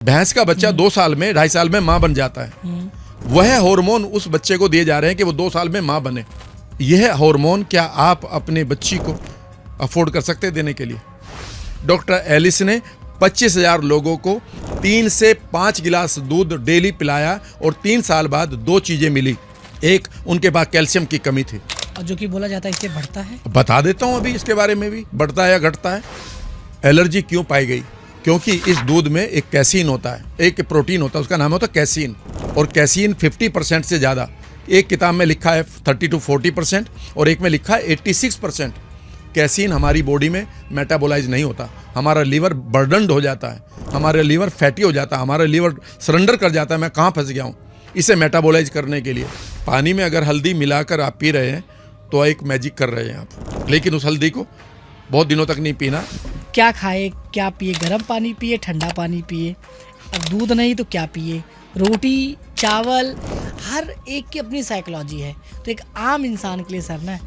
भैंस का बच्चा 2 साल में 2.5 साल में माँ बन जाता है। वह हार्मोन उस बच्चे को दिए जा रहे हैं कि वो 2 साल में माँ बने। यह हार्मोन क्या आप अपने बच्ची को अफोर्ड कर सकते हैं देने के लिए? डॉक्टर एलिस ने 25,000 लोगों को 3 से 5 गिलास दूध डेली पिलाया और 3 साल बाद 2 चीजें मिली। एक, उनके पास कैल्शियम की कमी थी। और जो कि बोला जाता है इससे बढ़ता है। बता देता हूं अभी इसके बारे में भी, बढ़ता है या घटता है। एलर्जी क्यों पाई गई? क्योंकि इस दूध में एक कैसीन होता है, एक प्रोटीन होता है, उसका नाम होता है कैसीन। और कैसीन 50% से ज़्यादा, एक किताब में लिखा है 30 to 40% और एक में लिखा है 86%। कैसीन हमारी बॉडी में मेटाबोलाइज नहीं होता, हमारा लीवर बर्डन्ड हो जाता है, हमारा लीवर फैटी हो जाता है, हमारा लीवर सरेंडर कर जाता है मैं कहाँ फंस गया हूँ। इसे मेटाबोलाइज करने के लिए पानी में अगर हल्दी मिलाकर आप पी रहे हैं तो एक मैजिक कर रहे हैं आप, लेकिन उस हल्दी को बहुत दिनों तक नहीं पीना। क्या खाए क्या पिए, गर्म पानी पिए ठंडा पानी पिए, अब दूध नहीं तो क्या पिए, रोटी चावल, हर एक की अपनी साइकोलॉजी है। तो एक आम इंसान के लिए सर ना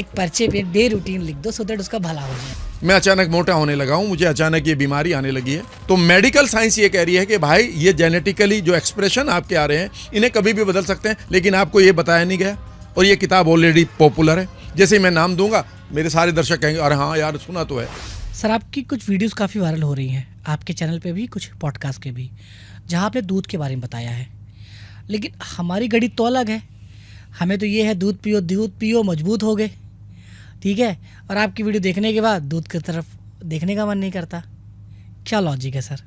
एक पर्चे पे डे रूटीन लिख दो सो दैट उसका भला हो जाए। मैं अचानक मोटा होने लगा हूँ, मुझे अचानक ये बीमारी आने लगी है, तो मेडिकल साइंस ये कह रही है कि भाई ये जेनेटिकली जो एक्सप्रेशन आपके आ रहे हैं इन्हें कभी भी बदल सकते हैं, लेकिन आपको ये बताया नहीं गया। और ये किताब ऑलरेडी पॉपुलर है, जैसे ही मैं नाम दूंगा मेरे सारे दर्शक कहेंगे अरे हाँ यार सुना तो है। सर आपकी कुछ वीडियोस काफ़ी वायरल हो रही हैं, आपके चैनल पे भी कुछ पॉडकास्ट के भी, जहाँ आपने दूध के बारे में बताया है। लेकिन हमारी गणित तो अलग है, हमें तो ये है दूध पियो मजबूत हो गए, ठीक है, और आपकी वीडियो देखने के बाद दूध की तरफ देखने का मन नहीं करता। क्या लॉजिक है सर?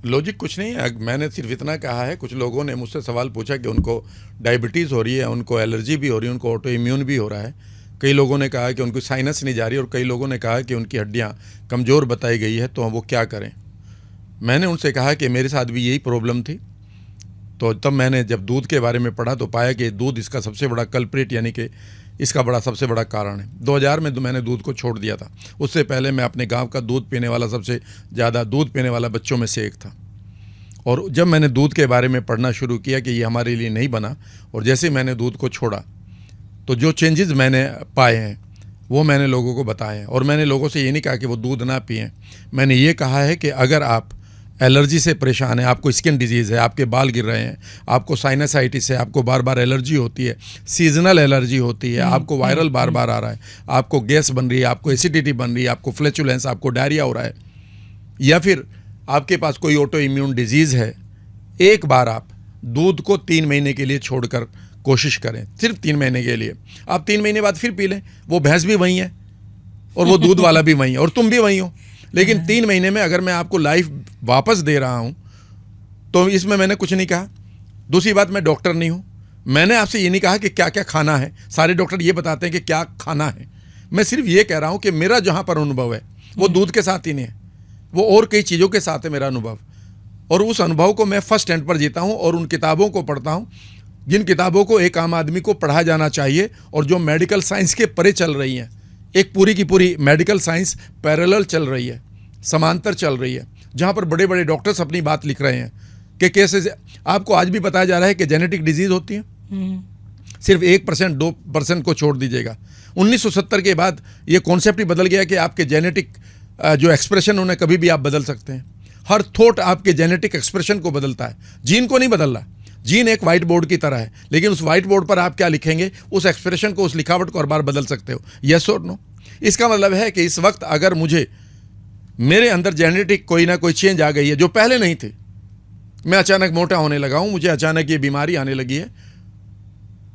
लॉजिक कुछ नहीं है, मैंने सिर्फ इतना कहा है। कुछ लोगों ने मुझसे सवाल पूछा कि उनको डायबिटीज़ हो रही है, उनको एलर्जी भी हो रही है, उनको ऑटो इम्यून भी हो रहा है। कई लोगों ने कहा कि उनको साइनस नहीं जा रही और कई लोगों ने कहा कि उनकी हड्डियाँ कमज़ोर बताई गई है, तो वो क्या करें। मैंने उनसे कहा कि मेरे साथ भी यही प्रॉब्लम थी। तो तब मैंने जब दूध के बारे में पढ़ा तो पाया कि दूध इसका सबसे बड़ा कल्प्रिट, यानी कि इसका सबसे बड़ा कारण है। 2000 में तो मैंने दूध को छोड़ दिया था। उससे पहले मैं अपने गांव का दूध पीने वाला, सबसे ज़्यादा दूध पीने वाला बच्चों में से एक था। और जब मैंने दूध के बारे में पढ़ना शुरू किया कि ये हमारे लिए नहीं बना, और जैसे मैंने दूध को छोड़ा तो जो चेंजेस मैंने पाए हैं वो मैंने लोगों को बताए हैं। और मैंने लोगों से ये नहीं कहा कि वो दूध ना पिएं, मैंने ये कहा है कि अगर आप एलर्जी से परेशान हैं, आपको स्किन डिजीज़ है, आपके बाल गिर रहे हैं, आपको साइनसाइटिस है, आपको बार बार एलर्जी होती है, सीजनल एलर्जी होती है, आपको वायरल बार बार आ रहा है, आपको गैस बन रही है, आपको एसिडिटी बन रही है, आपको फ्लैचुलेंस, आपको डायरिया हो रहा है, या फिर आपके पास कोई ऑटो इम्यून डिजीज़ है, एक बार आप दूध को 3 महीने के लिए छोड़कर कोशिश करें, सिर्फ 3 महीने के लिए। आप 3 महीने बाद फिर पी लें, वो भैंस भी वही है और वो दूध वाला भी वही है और तुम भी वही हो। लेकिन 3 महीने में अगर मैं आपको लाइफ वापस दे रहा हूं तो इसमें मैंने कुछ नहीं कहा। दूसरी बात, मैं डॉक्टर नहीं हूं, मैंने आपसे ये नहीं कहा कि क्या क्या खाना है। सारे डॉक्टर ये बताते हैं कि क्या खाना है, मैं सिर्फ ये कह रहा हूं कि मेरा जहां पर अनुभव है वो दूध के साथ ही नहीं है, वो और कई चीज़ों के साथ है मेरा अनुभव। और उस अनुभव को मैं फर्स्ट हैंड पर जीता हूँ और उन किताबों को पढ़ता हूँ जिन किताबों को एक आम आदमी को पढ़ा जाना चाहिए और जो मेडिकल साइंस के परे चल रही हैं। एक पूरी की पूरी मेडिकल साइंस पैरेलल चल रही है, समांतर चल रही है, जहाँ पर बड़े बड़े डॉक्टर्स अपनी बात लिख रहे हैं कि कैसे आपको आज भी बताया जा रहा है कि जेनेटिक डिजीज़ होती है। सिर्फ 1% 2% को छोड़ दीजिएगा। 1970 के बाद ये कॉन्सेप्ट ही बदल गया कि आपके जेनेटिक जो एक्सप्रेशन उन्हें कभी भी आप बदल सकते हैं। हर थॉट आपके जेनेटिक एक्सप्रेशन को बदलता है, जीन को नहीं बदल रहा। जीन एक वाइट बोर्ड की तरह है, लेकिन उस वाइट बोर्ड पर आप क्या लिखेंगे, उस एक्सप्रेशन को, उस लिखावट को हर बार बदल सकते हो, यस और नो। इसका मतलब है कि इस वक्त अगर मुझे मेरे अंदर जेनेटिक कोई ना कोई चेंज आ गई है जो पहले नहीं थी, मैं अचानक मोटा होने लगा हूं, मुझे अचानक ये बीमारी आने लगी है,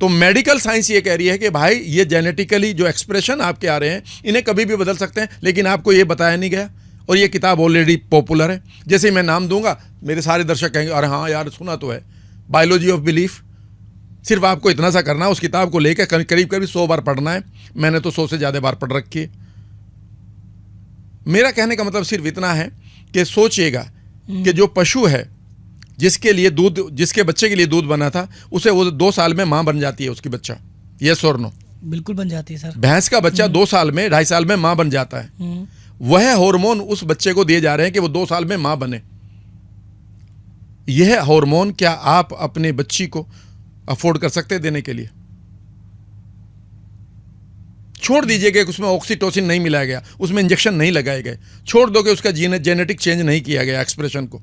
तो मेडिकल साइंस ये कह रही है कि भाई ये जेनेटिकली जो एक्सप्रेशन आपके आ रहे हैं इन्हें कभी भी बदल सकते हैं, लेकिन आपको ये बताया नहीं गया। और ये किताब ऑलरेडी पॉपुलर है, जैसे ही मैं नाम दूंगा मेरे सारे दर्शक कहेंगे अरे हाँ यार सुना तो है। बायोलॉजी ऑफ बिलीफ, सिर्फ आपको इतना सा करना है, उस किताब को लेकर करीब करीब 100 बार पढ़ना है। मैंने तो 100 से ज़्यादा बार पढ़ रखी है। मेरा कहने का मतलब सिर्फ इतना है कि सोचिएगा कि जो पशु है जिसके लिए दूध, जिसके बच्चे के लिए दूध बना था, उसे वो 2 साल में माँ बन जाती है उसकी बच्चा, यस और नो? बिल्कुल बन जाती है सर। भैंस का बच्चा 2 साल में 2.5 साल में माँ बन जाता है। वह हार्मोन उस बच्चे को दिए जा रहे हैं कि वो 2 साल में माँ बने। यह हार्मोन क्या आप अपने बच्ची को अफोर्ड कर सकते हैं देने के लिए? छोड़ दीजिए कि उसमें ऑक्सीटोसिन नहीं मिलाया गया, उसमें इंजेक्शन नहीं लगाए गए, छोड़ दो कि उसका जेनेटिक चेंज नहीं किया गया एक्सप्रेशन को।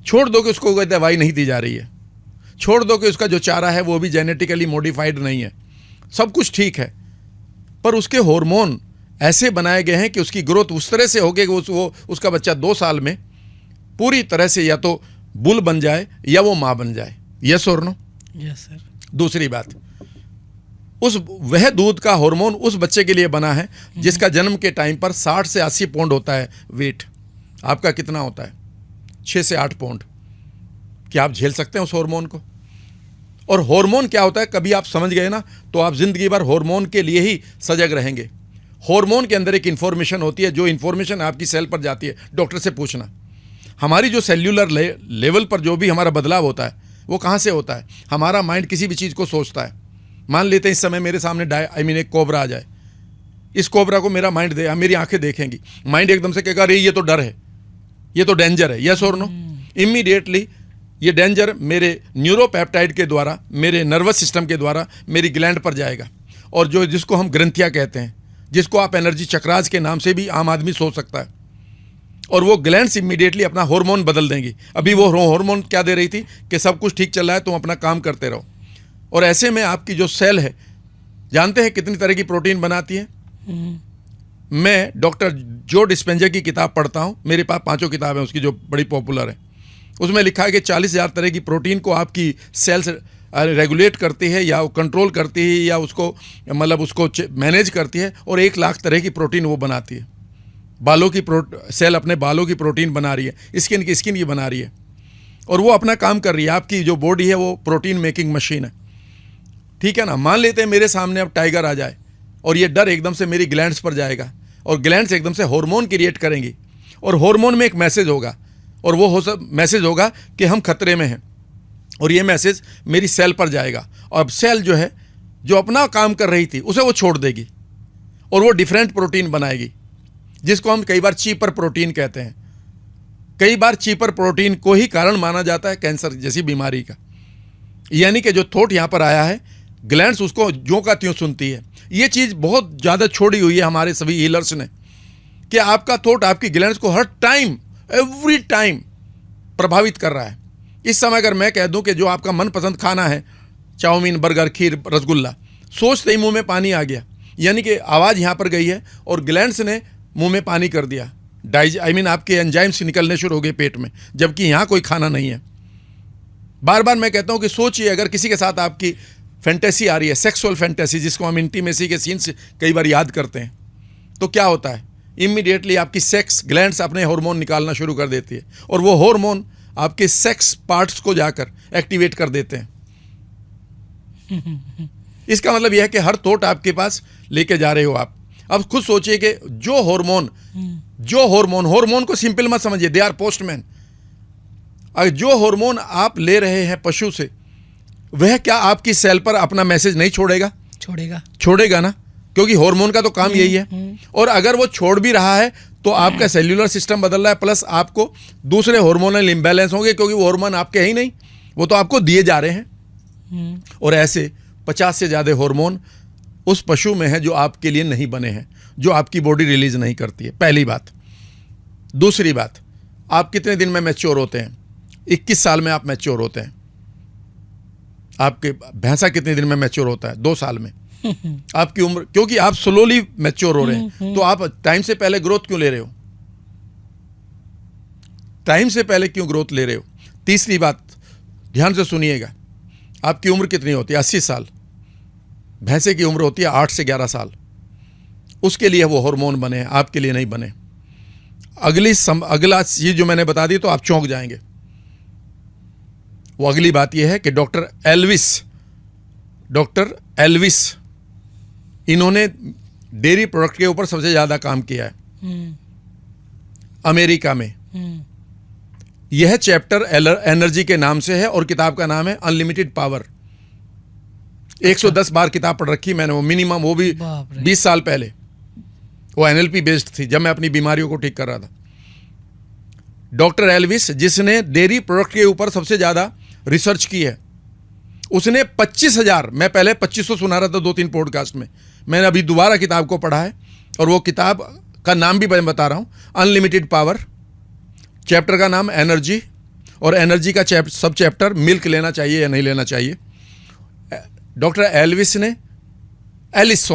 छोड़ दो कि उसको कोई दवाई नहीं दी जा रही है, छोड़ दो कि उसका जो चारा है वो भी जेनेटिकली मॉडिफाइड नहीं है, सब कुछ ठीक है, पर उसके हार्मोन ऐसे बनाए गए हैं कि उसकी ग्रोथ उस तरह से होगी कि वो उसका बच्चा 2 साल में पूरी तरह से या तो बुल बन जाए या वो माँ बन जाए। यस और नो? Yes sir. दूसरी बात, वह दूध का हार्मोन उस बच्चे के लिए बना है जिसका जन्म के टाइम पर 60 से 80 पाउंड होता है वेट। आपका कितना होता है? 6 से 8 पाउंड। क्या आप झेल सकते हैं उस हार्मोन को? और हार्मोन क्या होता है, कभी आप समझ गए ना तो आप जिंदगी भर हार्मोन के लिए ही सजग रहेंगे। हार्मोन के अंदर एक इंफॉर्मेशन होती है, जो इंफॉर्मेशन आपकी सेल पर जाती है, डॉक्टर से पूछना। हमारी जो सेल्यूलर लेवल पर जो भी हमारा बदलाव होता है वो कहाँ से होता है? हमारा माइंड किसी भी चीज़ को सोचता है। मान लेते हैं इस समय मेरे सामने एक कोबरा आ जाए, इस कोबरा को मेरा माइंड मेरी आंखें देखेंगी, माइंड एकदम से कहेगा अरे ये तो डर है, ये तो डेंजर है। यस और नो? इमीडिएटली ये डेंजर मेरे न्यूरोपेप्टाइड के द्वारा, मेरे नर्वस सिस्टम के द्वारा मेरी ग्लैंड पर जाएगा, और जिसको हम ग्रंथियाँ कहते हैं, जिसको आप एनर्जी चक्रास के नाम से भी आम आदमी सोच सकता है, और वो ग्लैंड्स इमीडिएटली अपना हार्मोन बदल देंगी। अभी वो हार्मोन क्या दे रही थी कि सब कुछ ठीक चल रहा है, तुम अपना काम करते रहो। और ऐसे में आपकी जो सेल है, जानते हैं कितनी तरह की प्रोटीन बनाती है? मैं डॉक्टर जो डिस्पेंजा की किताब पढ़ता हूँ, मेरे पास 5 किताब हैं उसकी जो बड़ी पॉपुलर है, उसमें लिखा है कि 40,000 तरह की प्रोटीन को आपकी सेल्स रेगुलेट करती है या कंट्रोल करती है या उसको उसको मैनेज करती है, और 1 लाख तरह की प्रोटीन वो बनाती है। बालों की सेल अपने बालों की प्रोटीन बना रही है, स्किन की बना रही है, और वो अपना काम कर रही है। आपकी जो बॉडी है वो प्रोटीन मेकिंग मशीन है, ठीक है ना? मान लेते हैं मेरे सामने अब टाइगर आ जाए और ये डर एकदम से मेरी ग्लैंड्स पर जाएगा, और ग्लैंड्स एकदम से हार्मोन क्रिएट करेंगी, और हार्मोन में एक मैसेज होगा, और वो मैसेज होगा कि हम खतरे में हैं, और ये मैसेज मेरी सेल पर जाएगा। और अब सेल जो है, जो अपना काम कर रही थी उसे वो छोड़ देगी, और वो डिफरेंट प्रोटीन बनाएगी, जिसको हम कई बार चीपर प्रोटीन कहते हैं। कई बार चीपर प्रोटीन को ही कारण माना जाता है कैंसर जैसी बीमारी का। यानी कि जो थॉट यहाँ पर आया है, ग्लैंड्स उसको ज्यों का त्यों सुनती है। ये चीज़ बहुत ज़्यादा छोड़ी हुई है हमारे सभी हीलर्स ने, कि आपका थॉट आपकी ग्लैंड्स को हर टाइम, एवरी टाइम प्रभावित कर रहा है। इस समय अगर मैं कह दूं कि जो आपका मनपसंद खाना है, चाउमीन, बर्गर, खीर, रसगुल्ला, सोचते ही मुंह में पानी आ गया, यानी कि आवाज़ यहाँ पर गई है और ग्लैंड्स ने मुंह में पानी कर दिया। आपके एंजाइम्स निकलने शुरू हो गए पेट में, जबकि यहाँ कोई खाना नहीं है। बार बार मैं कहता हूँ कि सोचिए, अगर किसी के साथ आपकी फैंटेसी आ रही है, सेक्सुअल फैंटेसी, जिसको हम इंटीमेसी के सीन्स कई बार याद करते हैं, तो क्या होता है? इमीडिएटली आपकी सेक्स ग्लैंड्स अपने हार्मोन निकालना शुरू कर देती है, और वो हार्मोन आपके सेक्स पार्ट्स को जाकर एक्टिवेट कर देते हैं। इसका मतलब यह है कि हर थॉट आपके पास लेके जा रहे हो आप। अब खुद सोचिए कि जो हार्मोन को सिंपल मत समझिए, दे आर पोस्टमैन। अगर जो हार्मोन आप ले रहे हैं पशु से, वह क्या आपकी सेल पर अपना मैसेज नहीं छोड़ेगा? छोड़ेगा ना, क्योंकि हार्मोन का तो काम यही है। और अगर वो छोड़ भी रहा है तो आपका सेल्यूलर सिस्टम बदल रहा है, प्लस आपको दूसरे हार्मोनल इम्बैलेंस होंगे, क्योंकि वो हार्मोन आपके ही नहीं, वो तो आपको दिए जा रहे हैं। और ऐसे 50 से ज़्यादा हार्मोन उस पशु में है जो आपके लिए नहीं बने हैं, जो आपकी बॉडी रिलीज नहीं करती है। पहली बात। दूसरी बात, आप कितने दिन में मैच्योर होते हैं? 21 साल में आप मैच्योर होते हैं। आपके भैंसा कितने दिन में मैच्योर होता है? 2 साल में। आपकी उम्र, क्योंकि आप स्लोली मैच्योर हो रहे हैं, तो आप टाइम से पहले ग्रोथ क्यों ले रहे हो? टाइम से पहले क्यों ग्रोथ ले रहे हो? तीसरी बात, ध्यान से सुनिएगा, आपकी उम्र कितनी होती है? 80 साल। भैंसे की उम्र होती है 8 से 11 साल। उसके लिए वो हार्मोन बने हैं, आपके लिए नहीं बने। अगला चीज जो मैंने बता दी तो आप चौंक जाएंगे। वो अगली बात यह है कि डॉक्टर एल्विस इन्होंने डेयरी प्रोडक्ट के ऊपर सबसे ज़्यादा काम किया है अमेरिका में। यह चैप्टर एनर्जी के नाम से है, और किताब का नाम है अनलिमिटेड पावर। 110 बार किताब पढ़ रखी मैंने, वो मिनिमम, वो भी 20 साल पहले। वो NLP बेस्ड थी, जब मैं अपनी बीमारियों को ठीक कर रहा था। डॉक्टर एल्विस, जिसने डेयरी प्रोडक्ट के ऊपर सबसे ज़्यादा रिसर्च की है, उसने 25,000, मैं पहले 2500 सुना रहा था 2-3 पॉडकास्ट में, मैंने अभी दोबारा किताब को पढ़ा है, और वो किताब का नाम भी मैं बता रहा हूँ, अनलिमिटेड पावर। चैप्टर का नाम एनर्जी, और एनर्जी का सब चैप्टर मिल्क लेना चाहिए या नहीं लेना चाहिए। डॉक्टर एल्विस ने एलिस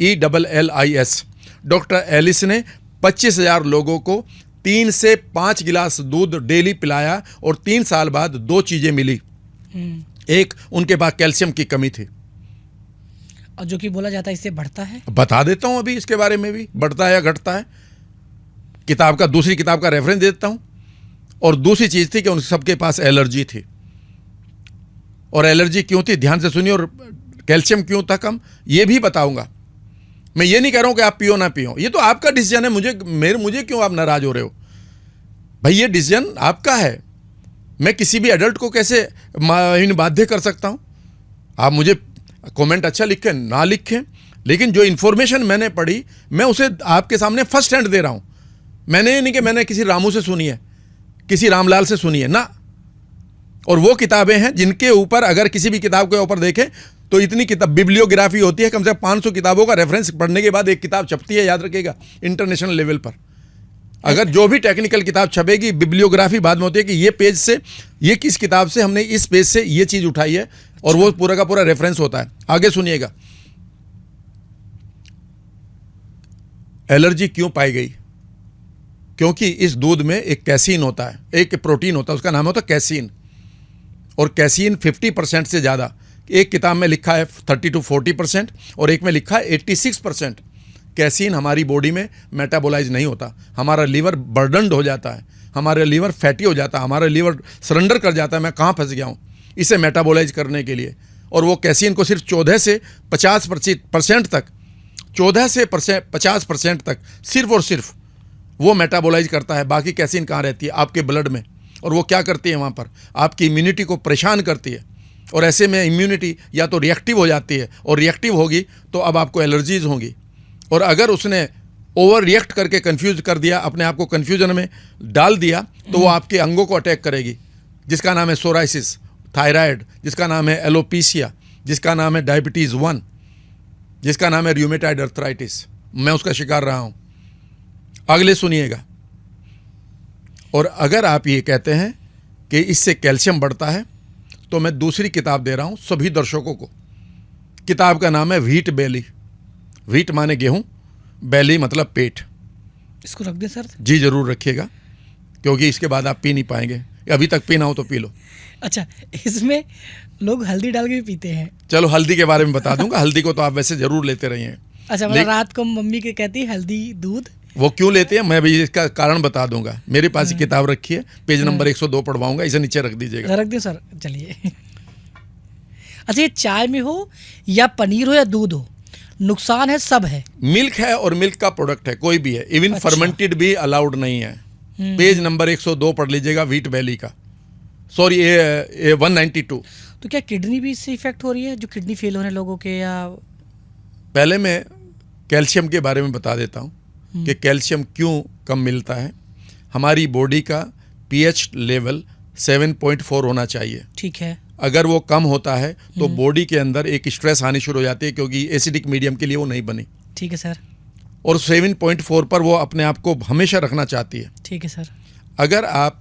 ELLIS डॉक्टर एलिस ने 25,000 लोगों को 3 से 5 गिलास दूध डेली पिलाया और 3 साल बाद 2 चीज़ें मिली। एक, उनके पास कैल्शियम की कमी थी, और जो कि बोला जाता है इससे बढ़ता है। बता देता हूं अभी इसके बारे में भी, बढ़ता है या घटता है। दूसरी किताब का रेफरेंस दे देता हूं। और दूसरी चीज़ थी कि उन सबके पास एलर्जी थी। और एलर्जी क्यों थी, ध्यान से सुनिए, और कैल्शियम क्यों था कम, ये भी बताऊंगा। मैं ये नहीं कह रहा हूं कि आप पियो ना पियो, ये तो आपका डिसीजन है। मुझे क्यों आप नाराज हो रहे हो भाई, ये डिसीजन आपका है। मैं किसी भी एडल्ट को कैसे बाध्य कर सकता हूं? आप मुझे कमेंट अच्छा लिखें ना लिखें, लेकिन जो इन्फॉर्मेशन मैंने पढ़ी मैं उसे आपके सामने फर्स्ट हैंड दे रहा हूं। मैंने ये नहीं कि मैंने किसी रामू से सुनी है, किसी रामलाल से सुनी है ना। और वो किताबें हैं जिनके ऊपर अगर किसी भी किताब के ऊपर देखें तो इतनी किताब बिब्लियोग्राफी होती है, कम से कम 500 किताबों का रेफरेंस पढ़ने के बाद एक किताब छपती है, याद रखिएगा, इंटरनेशनल लेवल पर। अगर जो भी टेक्निकल किताब छपेगी, बिब्लियोग्राफी बाद में होती है कि ये पेज से, ये किस किताब से हमने इस पेज से ये चीज़ उठाई है, और वो पूरा का पूरा रेफरेंस होता है। आगे सुनिएगा, एलर्जी क्यों पाई गई? क्योंकि इस दूध में एक कैसीन होता है, एक प्रोटीन होता है, उसका नाम होता है कैसीन। और कैसीन 50% से ज़्यादा, एक किताब में लिखा है 30 to 40% और एक में लिखा है 86%। कैसीन हमारी बॉडी में मेटाबोलाइज नहीं होता, हमारा लीवर बर्डनड हो जाता है, हमारा लीवर फैटी हो जाता है, हमारा लीवर सरेंडर कर जाता है, मैं कहाँ फंस गया हूँ, इसे मेटाबोलाइज करने के लिए। और वो कैसीन को सिर्फ 14 से 50% तक, 14 से 50% तक सिर्फ और सिर्फ वो मेटाबोलाइज करता है। बाकी कैसीन कहाँ रहती है? आपके ब्लड में। और वो क्या करती है वहाँ पर? आपकी इम्यूनिटी को परेशान करती है। और ऐसे में इम्यूनिटी या तो रिएक्टिव हो जाती है, और रिएक्टिव होगी तो अब आपको एलर्जीज होंगी। और अगर उसने ओवर रिएक्ट करके कंफ्यूज कर दिया, अपने आप को कंफ्यूजन में डाल दिया, तो वो आपके अंगों को अटैक करेगी, जिसका नाम है सोराइसिस, थायराइड, जिसका नाम है एलोपीसिया, जिसका नाम है डायबिटीज़ 1, जिसका नाम है रूमेटॉइड अर्थराइटिस। मैं उसका शिकार रहा हूँ। अगले सुनिएगा। और अगर आप ये कहते हैं कि इससे कैल्शियम बढ़ता है, तो मैं दूसरी किताब दे रहा हूँ सभी दर्शकों को। किताब का नाम है व्हीट बेली। व्हीट माने गेहूँ, बेली मतलब पेट। इसको रख दें सर? जी जरूर रखिएगा, क्योंकि इसके बाद आप पी नहीं पाएंगे। अभी तक पीना हो तो पी लो। अच्छा, इसमें लोग हल्दी डाल के भी पीते हैं। चलो हल्दी के बारे में बता दूंगा। हल्दी को तो आप वैसे जरूर लेते रही हैं। अच्छा, मतलब रात को मम्मी के कहती है हल्दी दूध, वो क्यों लेते हैं मैं भी इसका कारण बता दूंगा। मेरे पास ही किताब रखी है, पेज नंबर 102 पढ़वाऊंगा, इसे नीचे रख दीजिएगा। रख दें सर, चलिए। अच्छा, ये चाय में हो या पनीर हो या दूध हो, नुकसान है, सब है। मिल्क है और मिल्क का प्रोडक्ट है, कोई भी है, इवन अच्छा। फर्मेंटेड भी अलाउड नहीं है। पेज नंबर 102 पढ़ लीजिएगा, व्हीट वैली का, सॉरी ये 192। तो क्या किडनी भी इससे इफेक्ट हो रही है, जो किडनी फेल होने लोगों के? या पहले मैं कैल्शियम के बारे में बता देता हूँ कि कैल्शियम क्यों कम मिलता है। हमारी बॉडी का पीएच लेवल 7.4 होना चाहिए। ठीक है। अगर वो कम होता है तो बॉडी के अंदर एक स्ट्रेस आनी शुरू हो जाती है, क्योंकि एसिडिक मीडियम के लिए वो नहीं बनी। ठीक है सर। और 7.4 पर वो अपने आप को हमेशा रखना चाहती है। ठीक है सर। अगर आप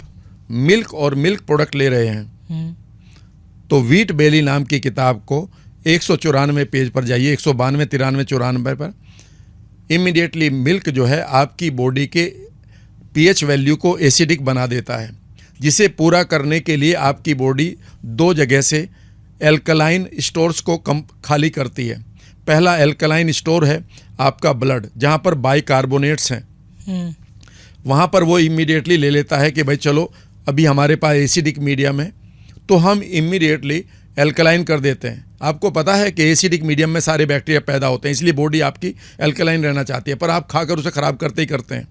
मिल्क और मिल्क प्रोडक्ट ले रहे हैं तो व्हीट बेली नाम की किताब को 194 पेज पर जाइए, 192, 93, 94 पर। इमीडिएटली मिल्क जो है आपकी बॉडी के पीएच वैल्यू को एसिडिक बना देता है, जिसे पूरा करने के लिए आपकी बॉडी 2 जगह से एल्कलाइन स्टोर्स को खाली करती है। पहला एल्कलाइन स्टोर है आपका ब्लड, जहाँ पर बाइकार्बोनेट्स हैं। वहाँ पर वो इमीडिएटली ले लेता है कि भाई चलो अभी हमारे पास एसिडिक मीडियम है, तो हम इमीडिएटली एल्कलाइन कर देते हैं। आपको पता है कि एसिडिक मीडियम में सारे बैक्टीरिया पैदा होते हैं, इसलिए बॉडी आपकी एल्कलाइन रहना चाहती है, पर आप खाकर उसे ख़राब करते ही करते हैं।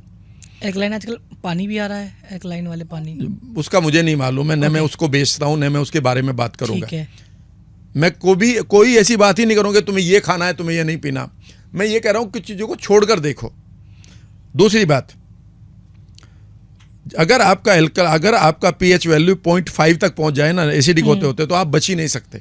एल्कलाइन आजकल पानी भी आ रहा है, एल्कलाइन वाले पानी, उसका मुझे नहीं मालूम है, न मैं उसको बेचता हूँ, न मैं उसके बारे में बात करूँगा। ठीक है। मैं कोई ऐसी बात ही नहीं करूँगा तुम्हें ये खाना है, तुम्हें ये नहीं पीना। मैं ये कह रहा हूँ कुछ चीज़ों को छोड़कर देखो। दूसरी बात, अगर आपका पीएच वैल्यू 0.5 तक पहुंच जाए ना एसिडिक होते होते, तो आप बच ही नहीं सकते।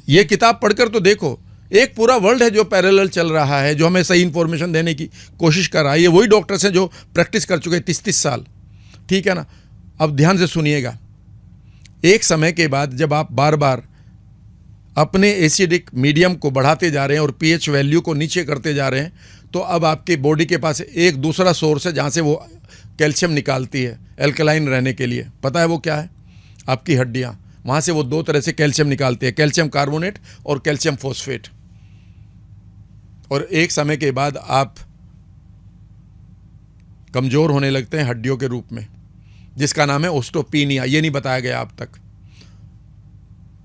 ये किताब पढ़कर तो देखो, एक पूरा वर्ल्ड है जो पैरेलल चल रहा है, जो हमें सही इंफॉर्मेशन देने की कोशिश कर रहा है। ये वही डॉक्टर्स हैं जो प्रैक्टिस कर चुके हैं 30-30 साल, ठीक है ना। अब ध्यान से सुनिएगा, एक समय के बाद जब आप बार बार अपने एसिडिक मीडियम को बढ़ाते जा रहे हैं और पीएच वैल्यू को नीचे करते जा रहे हैं, तो अब आपकी बॉडी के पास एक दूसरा सोर्स है जहाँ से वो कैल्शियम निकालती है एल्कलाइन रहने के लिए। पता है वो क्या है? आपकी हड्डियाँ। वहाँ से वो दो तरह से कैल्शियम निकालती है, कैल्शियम कार्बोनेट और कैल्शियम फॉस्फेट। और एक समय के बाद आप कमज़ोर होने लगते हैं हड्डियों के रूप में, जिसका नाम है ओस्टोपीनिया। ये नहीं बताया गया अब तक।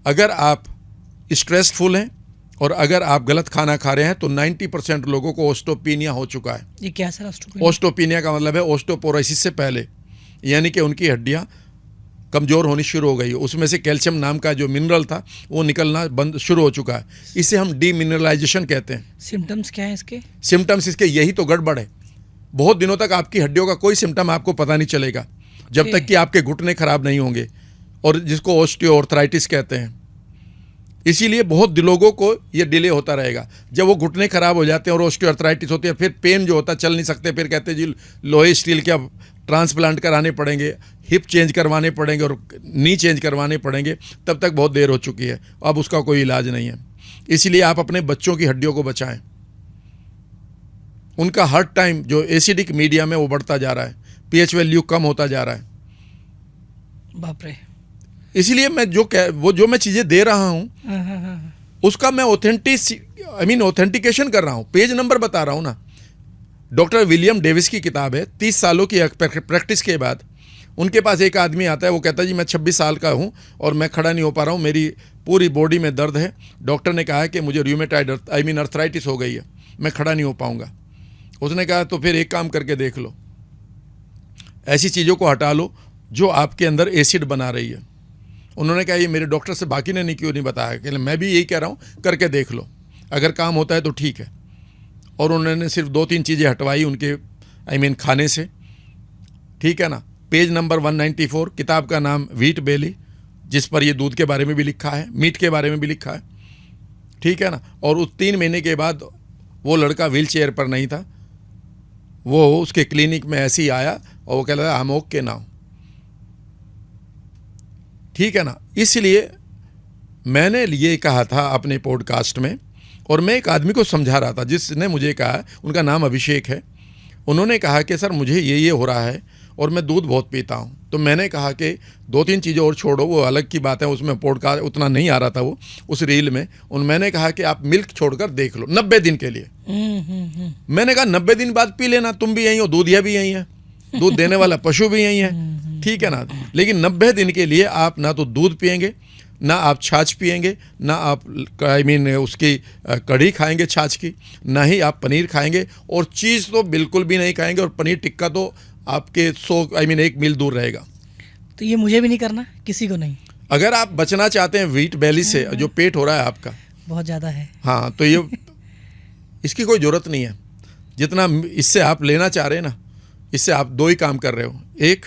अगर आप स्ट्रेसफुल हैं और अगर आप गलत खाना खा रहे हैं तो 90% लोगों को ओस्टोपीनिया हो चुका है। ये क्या सर ओस्टोपीनिया? ओस्टोपीनिया का मतलब है ओस्टोपोरोसिस से पहले, यानी कि उनकी हड्डियां कमज़ोर होनी शुरू हो गई। उसमें से कैल्शियम नाम का जो मिनरल था वो निकलना बंद शुरू हो चुका है। इसे हम डीमिनरलाइजेशन कहते हैं। सिम्टम्स क्या है इसके? सिम्टम्स इसके यही तो गड़बड़ है। बहुत दिनों तक आपकी हड्डियों का कोई सिम्टम आपको पता नहीं चलेगा जब तक कि आपके घुटने खराब नहीं होंगे, और जिसको ऑस्टियोआर्थराइटिस कहते हैं। इसीलिए बहुत लोगों को ये डिले होता रहेगा। जब वो घुटने खराब हो जाते हैं और ऑस्टियोआर्थराइटिस होती है, फिर पेन जो होता है, चल नहीं सकते, फिर कहते हैं जी लोहे स्टील के अब ट्रांसप्लांट कराने पड़ेंगे, हिप चेंज करवाने पड़ेंगे और नी चेंज करवाने पड़ेंगे। तब तक बहुत देर हो चुकी है, अब उसका कोई इलाज नहीं है। इसलिए आप अपने बच्चों की हड्डियों को बचाएं। उनका हर टाइम जो एसिडिक मीडियम है वो बढ़ता जा रहा है, पीएच वैल्यू कम होता जा रहा है। बाप रे। इसलिए मैं जो मैं चीज़ें दे रहा हूँ उसका मैं ऑथेंटिकेशन कर रहा हूँ, पेज नंबर बता रहा हूँ ना। डॉक्टर विलियम डेविस की किताब है। 30 सालों की प्रैक्टिस के बाद उनके पास एक आदमी आता है, वो कहता है जी मैं 26 साल का हूँ और मैं खड़ा नहीं हो पा रहा हूँ, मेरी पूरी बॉडी में दर्द है। डॉक्टर ने कहा है कि मुझे रूमेटाइड अर्थराइटिस हो गई है, मैं खड़ा नहीं हो पाऊँगा। उसने कहा तो फिर एक काम करके देख लो, ऐसी चीज़ों को हटा लो जो आपके अंदर एसिड बना रही है। उन्होंने कहा ये मेरे डॉक्टर से बाकी ने क्यों नहीं बताया? कि मैं भी यही कह रहा हूँ, करके देख लो, अगर काम होता है तो ठीक है। और उन्होंने सिर्फ 2-3 चीज़ें हटवाई उनके खाने से, ठीक है ना। पेज नंबर 194, किताब का नाम व्हीट बेली, जिस पर ये दूध के बारे में भी लिखा है, मीट के बारे में भी लिखा है, ठीक है ना। और उस 3 महीने के बाद वो लड़का व्हील चेयर पर नहीं था, वो उसके क्लिनिक में ऐसे ही आया और वो कह रहा था हम ओके नाउ, ठीक है ना। इसलिए मैंने ये कहा था अपने पॉडकास्ट में, और मैं एक आदमी को समझा रहा था जिसने मुझे कहा, उनका नाम अभिषेक है। उन्होंने कहा कि सर मुझे ये हो रहा है और मैं दूध बहुत पीता हूँ। तो मैंने कहा कि 2-3 चीज़ें और छोड़ो, वो अलग की बात है, उसमें पॉडकास्ट उतना नहीं आ रहा था वो उस रील में। मैंने कहा कि आप मिल्क छोड़कर देख लो 90 दिन के लिए। मैंने कहा 90 दिन बाद पी लेना, तुम भी यहीं हो, दूधिया भी यहीं है, दूध देने वाला पशु भी यहीं है, ठीक है ना। लेकिन 90 दिन के लिए आप ना तो दूध पिएंगे, ना आप छाछ पिएंगे, ना आप उसकी कढ़ी खाएंगे छाछ की, ना ही आप पनीर खाएंगे, और चीज़ तो बिल्कुल भी नहीं खाएंगे, और पनीर टिक्का तो आपके 1 मील दूर रहेगा। तो ये मुझे भी नहीं करना, किसी को नहीं। अगर आप बचना चाहते हैं व्हीट बेली से, जो पेट हो रहा है आपका बहुत ज़्यादा है, हाँ, तो ये इसकी कोई ज़रूरत नहीं है। जितना इससे आप लेना चाह रहे हैं ना, इससे आप 2 ही काम कर रहे हो। एक,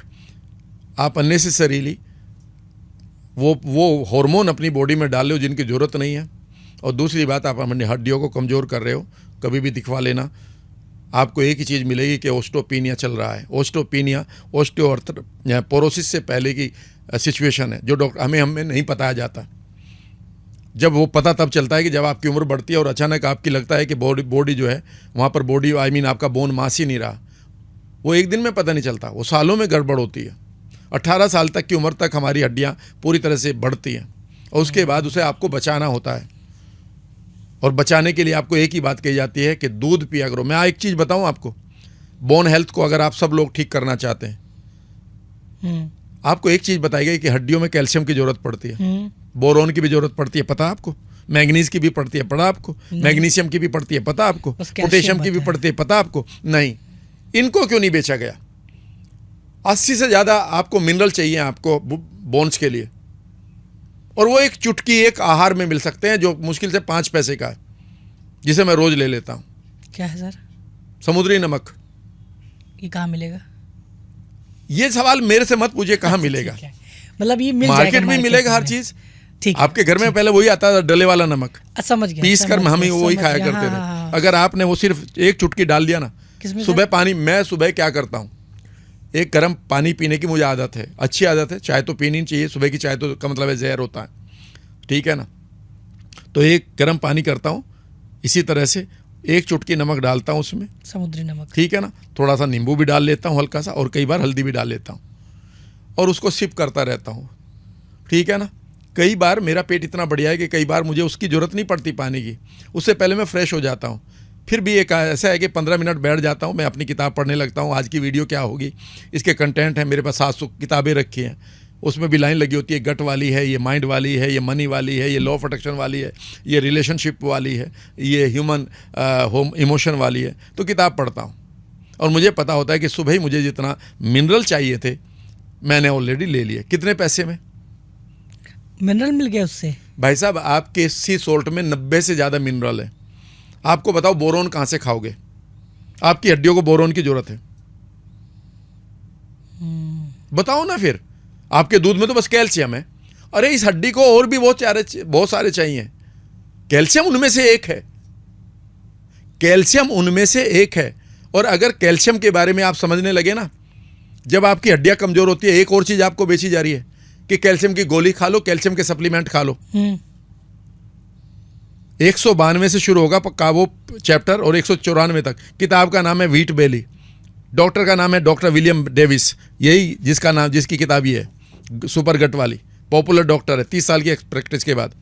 आप अननेसेसरीली वो हार्मोन अपनी बॉडी में डाल रहे हो जिनकी ज़रूरत नहीं है, और दूसरी बात आप अपनी हड्डियों को कमज़ोर कर रहे हो। कभी भी दिखवा लेना, आपको एक ही चीज़ मिलेगी कि ओस्टोपीनिया चल रहा है। ओस्टोपीनिया ओस्टियोपोरोसिस से पहले की सिचुएशन है, जो डॉक्टर हमें नहीं बताया जाता। जब वो पता तब चलता है कि जब आपकी उम्र बढ़ती है और अचानक आपकी लगता है कि बॉडी जो है वहाँ पर बॉडी आपका बोन मास ही नहीं रहा। वो एक दिन में पता नहीं चलता, वो सालों में गड़बड़ होती है। 18 साल तक की उम्र तक हमारी हड्डियाँ पूरी तरह से बढ़ती हैं, और उसके बाद उसे आपको बचाना होता है। और बचाने के लिए आपको एक ही बात कही जाती है कि दूध पिया करो। मैं एक चीज़ बताऊं आपको, बोन हेल्थ को अगर आप सब लोग ठीक करना चाहते हैं, आपको एक चीज़ बताई गई कि हड्डियों में कैल्शियम की ज़रूरत पड़ती है, बोरोन की भी ज़रूरत पड़ती है, पता आपको? मैग्नीज की भी पड़ती है, पता आपको? मैग्नीशियम की भी पड़ती है, पता आपको? पोटेशियम की भी पड़ती है, पता आपको? नहीं। इनको क्यों नहीं बेचा गया? 80 से ज़्यादा आपको मिनरल चाहिए आपको बोन्स के लिए, और वो एक चुटकी एक आहार में मिल सकते हैं, जो मुश्किल से 5 पैसे का है, जिसे मैं रोज़ ले लेता हूँ। क्या है सर? समुद्री नमक। ये कहाँ मिलेगा? ये सवाल मेरे से मत पूछिए कहाँ मिलेगा, मतलब ये मार्केट में मिलेगा हर चीज़। आपके घर में पहले वही आता था, डले वाला नमक, समझ गया, पीस कर हम ही वही खाया करते थे। अगर आपने वो सिर्फ एक चुटकी डाल दिया ना सुबह पानी, मैं सुबह क्या करता हूँ, एक गर्म पानी पीने की मुझे आदत है, अच्छी आदत है, चाय तो पीनी चाहिए, सुबह की चाय तो का मतलब है जहर होता है, ठीक है ना। तो एक गर्म पानी करता हूँ, इसी तरह से एक चुटकी नमक डालता हूँ उसमें, समुद्री नमक, ठीक है ना, थोड़ा सा नींबू भी डाल लेता हूँ हल्का सा, और कई बार हल्दी भी डाल लेता हूँ, और उसको सिप करता रहता हूँ, ठीक है ना। कई बार मेरा पेट इतना बढ़िया है कि कई बार मुझे उसकी ज़रूरत नहीं पड़ती पानी की, उससे पहले मैं फ्रेश हो जाता हूँ। फिर भी एक ऐसा है कि 15 मिनट बैठ जाता हूँ, मैं अपनी किताब पढ़ने लगता हूँ, आज की वीडियो क्या होगी, इसके कंटेंट है, मेरे पास 700 किताबें रखी हैं, उसमें भी लाइन लगी होती है, गट वाली है, ये माइंड वाली है, ये मनी वाली है, ये लॉ ऑफ अट्रैक्शन वाली है, ये रिलेशनशिप वाली है, ये ह्यूमन होम इमोशन वाली है। तो किताब पढ़ता हूँ और मुझे पता होता है कि सुबह ही मुझे जितना मिनरल चाहिए थे मैंने ऑलरेडी ले लिए। कितने पैसे में? मिनरल मिल गया उससे? भाई साहब, आपके सी सोल्ट में 90 से ज़्यादा मिनरल है। आपको बताओ बोरोन कहाँ से खाओगे? आपकी हड्डियों को बोरोन की जरूरत है, बताओ ना। फिर आपके दूध में तो बस कैल्शियम है, अरे इस हड्डी को और भी बहुत सारे चाहिए। कैल्शियम उनमें से एक है, कैल्शियम उनमें से एक है। और अगर कैल्शियम के बारे में आप समझने लगे ना, जब आपकी हड्डियां कमजोर होती है, एक और चीज आपको बेची जा रही है कि कैल्शियम की गोली खा लो, कैल्शियम के सप्लीमेंट खा लो। 192 से शुरू होगा पक्का वो चैप्टर और 194 तक। किताब का नाम है व्हीट बेली, डॉक्टर का नाम है डॉक्टर विलियम डेविस, यही जिसका नाम, जिसकी किताब ये है, सुपर गट वाली, पॉपुलर डॉक्टर है, 30 साल की प्रैक्टिस के बाद।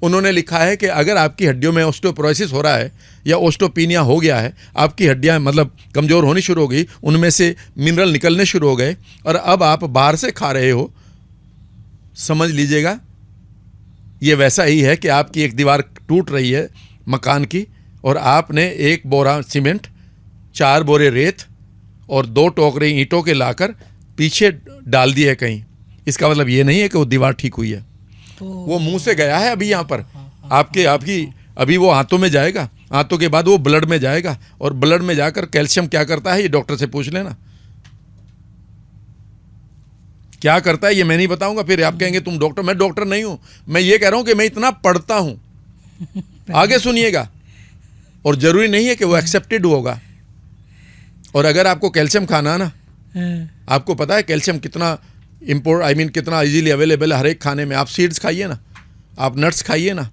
उन्होंने लिखा है कि अगर आपकी हड्डियों में ऑस्टियोपोरोसिस हो रहा है या ऑस्टियोपीनिया हो गया है, आपकी हड्डियां मतलब कमज़ोर होनी शुरू हो गई, उनमें से मिनरल निकलने शुरू हो गए, और अब आप बाहर से खा रहे हो, समझ लीजिएगा ये वैसा ही है कि आपकी एक दीवार टूट रही है मकान की, और आपने 1 बोरा सीमेंट, 4 बोरे रेत और 2 टोकरे ईंटों के लाकर पीछे डाल दिए कहीं। इसका मतलब ये नहीं है कि वो दीवार ठीक हुई है, वो मुंह से गया है अभी यहाँ पर आपकी अभी वो हाथों में जाएगा, हाथों के बाद वो ब्लड में जाएगा, और ब्लड में जाकर कैल्शियम क्या करता है ये डॉक्टर से पूछ लेना, क्या करता है ये मैं नहीं बताऊंगा। फिर आप कहेंगे तुम डॉक्टर, मैं डॉक्टर नहीं हूं, मैं ये कह रहा हूं कि मैं इतना पढ़ता हूं। आगे सुनिएगा, और जरूरी नहीं है कि वो एक्सेप्टेड होगा। और अगर आपको कैल्शियम खाना है ना, आपको पता है कैल्शियम कितना कितना इजीली अवेलेबल है हर एक खाने में। आप सीड्स खाइए ना, आप नट्स खाइए ना,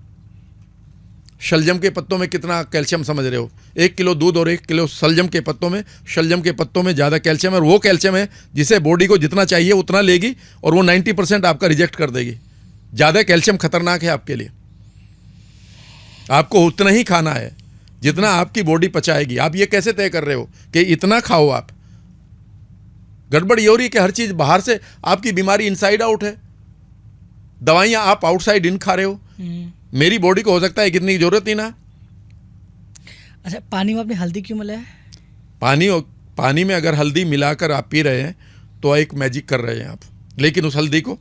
शलजम के पत्तों में कितना कैल्शियम समझ रहे हो? 1 किलो दूध और 1 किलो शलजम के पत्तों में, शलजम के पत्तों में ज़्यादा कैल्शियम है, और वो कैल्शियम है जिसे बॉडी को जितना चाहिए उतना लेगी, और वो 90% आपका रिजेक्ट कर देगी। ज़्यादा कैल्शियम खतरनाक है आपके लिए, आपको उतना ही खाना है जितना आपकी बॉडी पचाएगी। आप ये कैसे तय कर रहे हो कि इतना खाओ? आप गड़बड़ ये हो रही है कि हर चीज़ बाहर से, आपकी बीमारी इनसाइड आउट है, दवाइयाँ आप आउटसाइड इन खा रहे हो। मेरी बॉडी को हो सकता है कितनी जरूरत ही ना। अच्छा, पानी में आपने हल्दी क्यों मिलाया है? पानी में अगर हल्दी मिलाकर आप पी रहे हैं तो एक मैजिक कर रहे हैं आप, लेकिन उस हल्दी को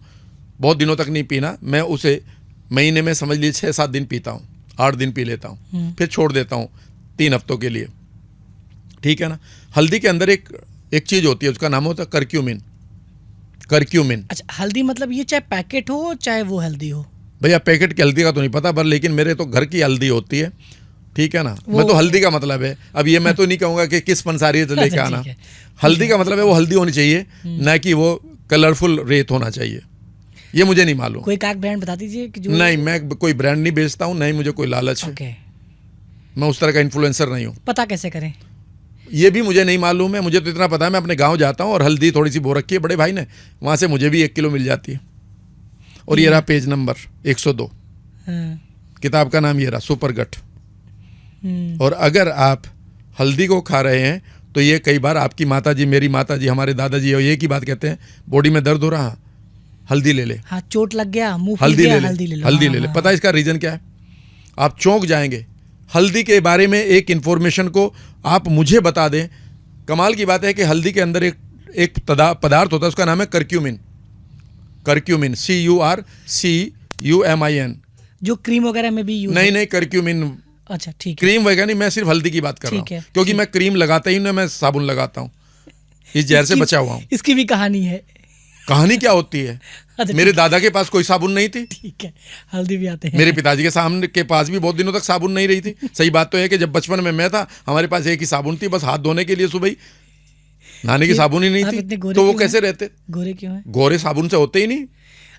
बहुत दिनों तक नहीं पीना। मैं उसे महीने में समझ लीजिए 6-7 दिन पीता हूँ, 8 दिन पी लेता हूँ, फिर छोड़ देता हूँ 3 हफ्तों के लिए, ठीक है ना। हल्दी के अंदर एक चीज़ होती है, उसका नाम होता है करक्यूमिन। अच्छा, हल्दी मतलब ये चाहे पैकेट हो चाहे वो हल्दी हो? भैया पैकेट की हल्दी का तो नहीं पता, पर लेकिन मेरे तो घर की हल्दी होती है, ठीक है ना। मैं तो हल्दी का मतलब है, अब ये मैं तो नहीं कहूँगा कि किस पंसारी से लेके आना। हल्दी का मतलब है वो हल्दी होनी चाहिए, ना कि वो कलरफुल रेत होना चाहिए। ये मुझे नहीं मालूम। कोई एक ब्रांड बता दीजिए कि जो... नहीं, मैं कोई ब्रांड नहीं बेचता हूँ, नहीं मुझे कोई लालच है, मैं उस तरह का इन्फ्लुएंसर नहीं हूँ। पता कैसे करें ये भी मुझे नहीं मालूम है। मुझे तो इतना पता है, मैं अपने गाँव जाता हूँ और हल्दी थोड़ी सी बो रखी है बड़े भाई ने, वहाँ से मुझे भी 1 किलो मिल जाती है। और ये रहा पेज नंबर 102, किताब का नाम ये रहा, सुपर गट। और अगर आप हल्दी को खा रहे हैं तो ये कई बार आपकी माता जी, मेरी माता जी, हमारे दादाजी ये की बात कहते हैं, बॉडी में दर्द हो रहा, हल्दी ले ले, हाँ चोट लग गया, मुंह हल्दी ले ले, हल्दी ले ले। पता है इसका रीजन क्या है? आप चौंक जाएंगे। हल्दी के बारे में एक इन्फॉर्मेशन को आप मुझे बता दें। कमाल की बात है कि हल्दी के अंदर एक पदार्थ होता है, उसका नाम है करक्यूमिन। CURCUMIN, जो क्रीम वगैरह में भी यूज नहीं करक्यूमिन। अच्छा ठीक है, क्रीम वगैरह नहीं, मैं सिर्फ हल्दी की बात कर रहा हूँ, क्योंकि मैं क्रीम लगाता ही ना, मैं साबुन लगाता हूँ, इस जहर से बचा हुआ हूँ। इसकी भी कहानी है। कहानी क्या होती है? अच्छा, मेरे दादा के पास कोई साबुन नहीं थी, ठीक है, हल्दी भी आते हैं। मेरे पिताजी के सामने के पास भी बहुत दिनों तक साबुन नहीं रही थी। सही बात तो है कि जब बचपन में मैं था, हमारे पास एक ही साबुन थी, बस हाथ धोने के लिए सुबह ही। नहाने की क्यों? साबुन ही नहीं आप थी इतने गोरे तो वो क्यों कैसे हैं? रहते? गोरे क्यों हैं? गोरे साबुन से होते ही नहीं।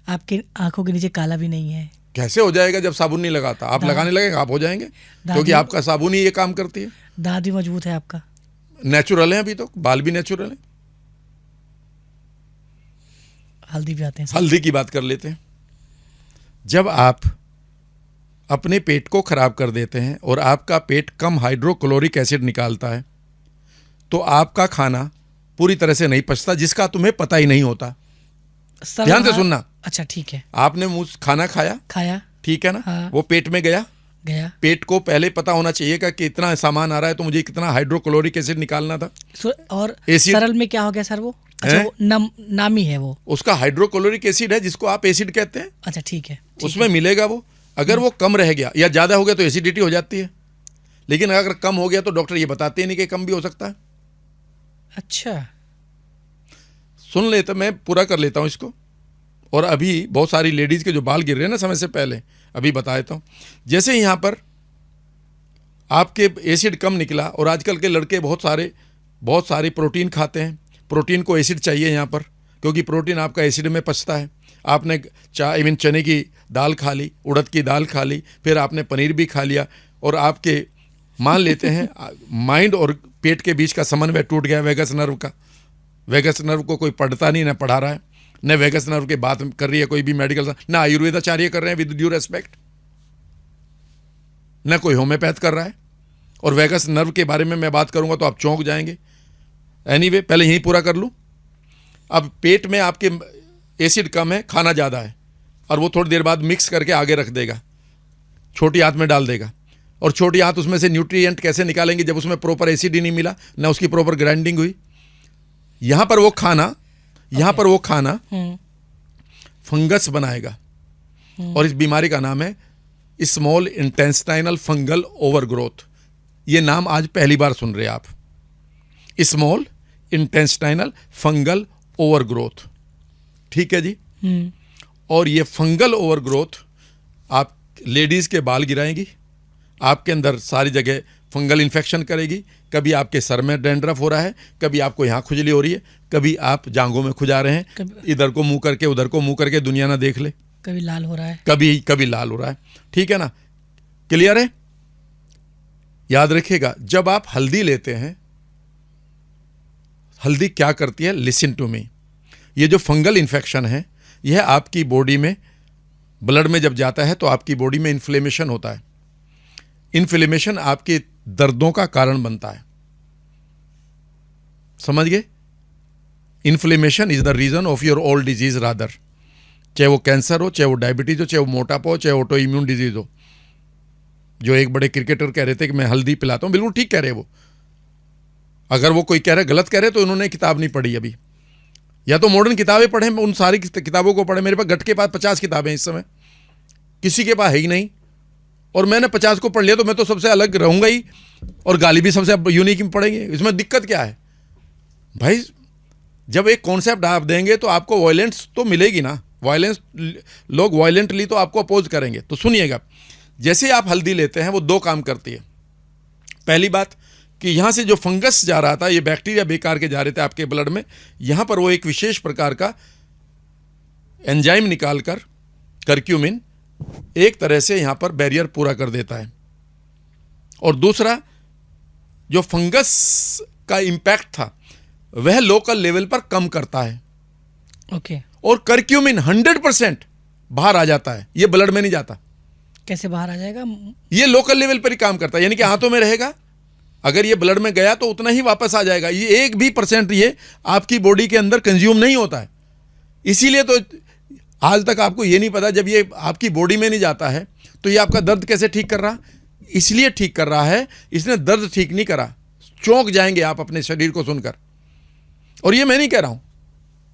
आपकी आंखों के नीचे काला भी नहीं है। कैसे हो जाएगा जब साबुन नहीं लगाता? आप दाढ़- लगाने लगेंगे आप हो जाएंगे, क्योंकि दाढ़ी- आपका साबुन ही ये काम करती है। दांत भी मजबूत है आपका। नेचुरल है, अभी तो बाल भी नेचुरल है। हल्दी भी आते हैं। हल्दी की बात कर लेते हैं। जब आप अपने पेट को खराब कर देते हैं और आपका पेट कम हाइड्रोक्लोरिक एसिड निकालता है तो आपका खाना पूरी तरह से नहीं पचता, जिसका तुम्हें पता ही नहीं होता। सरल ध्यान से आहार- सुनना। अच्छा ठीक है। आपने मुंह खाना खाया, खाया, ठीक है ना, हाँ। वो पेट में गया। गया। पेट को पहले पता होना चाहिए कि इतना सामान आ रहा है तो मुझे कितना हाइड्रोक्लोरिक एसिड निकालना था। और एसिड- सरल में क्या हो गया सर वो? अच्छा हैं? वो नामी है वो। उसका हाइड्रोक्लोरिक एसिड है जिसको आप एसिड कहते हैं, अच्छा ठीक है। उसमें मिलेगा वो। अगर वो कम रह गया या ज़्यादा हो गया तो एसिडिटी हो जाती है, लेकिन अगर कम हो गया तो डॉक्टर ये बताते ही नहीं कि कम भी हो सकता है। अच्छा सुन लेते, मैं पूरा कर लेता हूँ इसको। और अभी बहुत सारी लेडीज़ के जो बाल गिर रहे हैं ना समय से पहले, अभी बता देता हूँ। जैसे यहाँ पर आपके एसिड कम निकला, और आजकल के लड़के बहुत सारे प्रोटीन खाते हैं। प्रोटीन को एसिड चाहिए यहाँ पर, क्योंकि प्रोटीन आपका एसिड में पचता है। आपने इवन चने की दाल खा ली, उड़द की दाल खा ली, फिर आपने पनीर भी खा लिया, और आपके मान लेते हैं माइंड और पेट के बीच का समन्वय टूट गया वेगस नर्व का। वेगस नर्व को कोई पढ़ता नहीं, ना पढ़ा रहा है, न वेगस नर्व की बात कर रही है कोई भी मेडिकल, ना आयुर्वेदाचार्य कर रहे हैं विद ड्यू रेस्पेक्ट, न कोई होम्योपैथ कर रहा है। और वेगस नर्व के बारे में मैं बात करूंगा तो आप चौंक जाएंगे। एनीवे, पहले यहीं पूरा कर लूं। अब पेट में आपके एसिड कम है, खाना ज़्यादा है, और वो थोड़ी देर बाद मिक्स करके आगे रख देगा, छोटी हाथ में डाल देगा। और छोटी हाथ उसमें से न्यूट्रिएंट कैसे निकालेंगे जब उसमें प्रॉपर एसिड ही नहीं मिला, ना उसकी प्रॉपर ग्राइंडिंग हुई। यहाँ पर वो खाना फंगस बनाएगा, और इस बीमारी का नाम है स्मॉल इंटेस्टाइनल फंगल ओवरग्रोथ। ये नाम आज पहली बार सुन रहे हैं आप, स्मॉल इंटेस्टाइनल फंगल ओवरग्रोथ, ठीक है जी। और ये फंगल ओवरग्रोथ आप लेडीज़ के बाल गिराएंगी, आपके अंदर सारी जगह फंगल इन्फेक्शन करेगी। कभी आपके सर में डैंड्रफ हो रहा है, कभी आपको यहाँ खुजली हो रही है, कभी आप जांघों में खुजा रहे हैं, इधर को मुंह करके उधर को मुंह करके, दुनिया ना देख ले। कभी लाल हो रहा है, कभी लाल हो रहा है, ठीक है ना। क्लियर है? याद रखिएगा, जब आप हल्दी लेते हैं, हल्दी क्या करती है, लिसन टू मी। ये जो फंगल इन्फेक्शन है, यह आपकी बॉडी में, ब्लड में जब जाता है तो आपकी बॉडी में इन्फ्लेमेशन होता है। इन्फ्लेमेशन आपके दर्दों का कारण बनता है, समझ गए? Inflammation is the reason of your all disease rather, चाहे वो कैंसर हो, चाहे वो डायबिटीज हो, चाहे वो मोटापा हो, चाहे ऑटो इम्यून डिजीज हो। जो एक बड़े क्रिकेटर कह रहे थे कि मैं हल्दी पिलाता हूं, बिल्कुल ठीक कह रहे वो। अगर वो कोई कह रहे गलत कह रहे तो उन्होंने किताब नहीं पढ़ी अभी, या तो मॉडर्न किताबें पढ़े, उन सारी किताबों को पढ़े। मेरे पास गट के पास 50 किताबें इस समय, किसी के पास है ही नहीं, और मैंने 50 को पढ़ लिया तो मैं तो सबसे अलग रहूंगा ही, और गाली भी सबसे यूनिक में पढ़ेंगे। इसमें दिक्कत क्या है भाई? जब एक कॉन्सेप्ट आप देंगे तो आपको वायलेंस तो मिलेगी ना, वायलेंस, लोग वायलेंटली तो आपको अपोज करेंगे। तो सुनिएगा, जैसे आप हल्दी लेते हैं वो दो काम करती है। पहली बात कि यहाँ से जो फंगस जा रहा था, ये बैक्टीरिया बेकार के जा रहे थे आपके ब्लड में, यहाँ पर वो एक विशेष प्रकार का एंजाइम निकालकर, करक्यूमिन, एक तरह से यहाँ पर बैरियर पूरा कर देता है। और दूसरा, जो फंगस का इम्पैक्ट था वह लोकल लेवल पर कम करता है। ओके। और करक्यूमिन 100% बाहर आ जाता है, ये ब्लड में नहीं जाता। कैसे बाहर आ जाएगा? ये लोकल लेवल पर ही काम करता है, यानी कि हाथों में रहेगा, अगर ये ब्लड में गया तो उतना ही वापस आ जाएगा। ये 1% भी ये आपकी बॉडी के अंदर कंज्यूम नहीं होता है। इसीलिए तो आज तक आपको ये नहीं पता, जब ये आपकी बॉडी में नहीं जाता है तो ये आपका दर्द कैसे ठीक कर रहा? इसलिए ठीक कर रहा है, इसने दर्द ठीक नहीं करा। चौंक जाएंगे आप अपने शरीर को सुनकर। और ये मैं नहीं कह रहा हूं,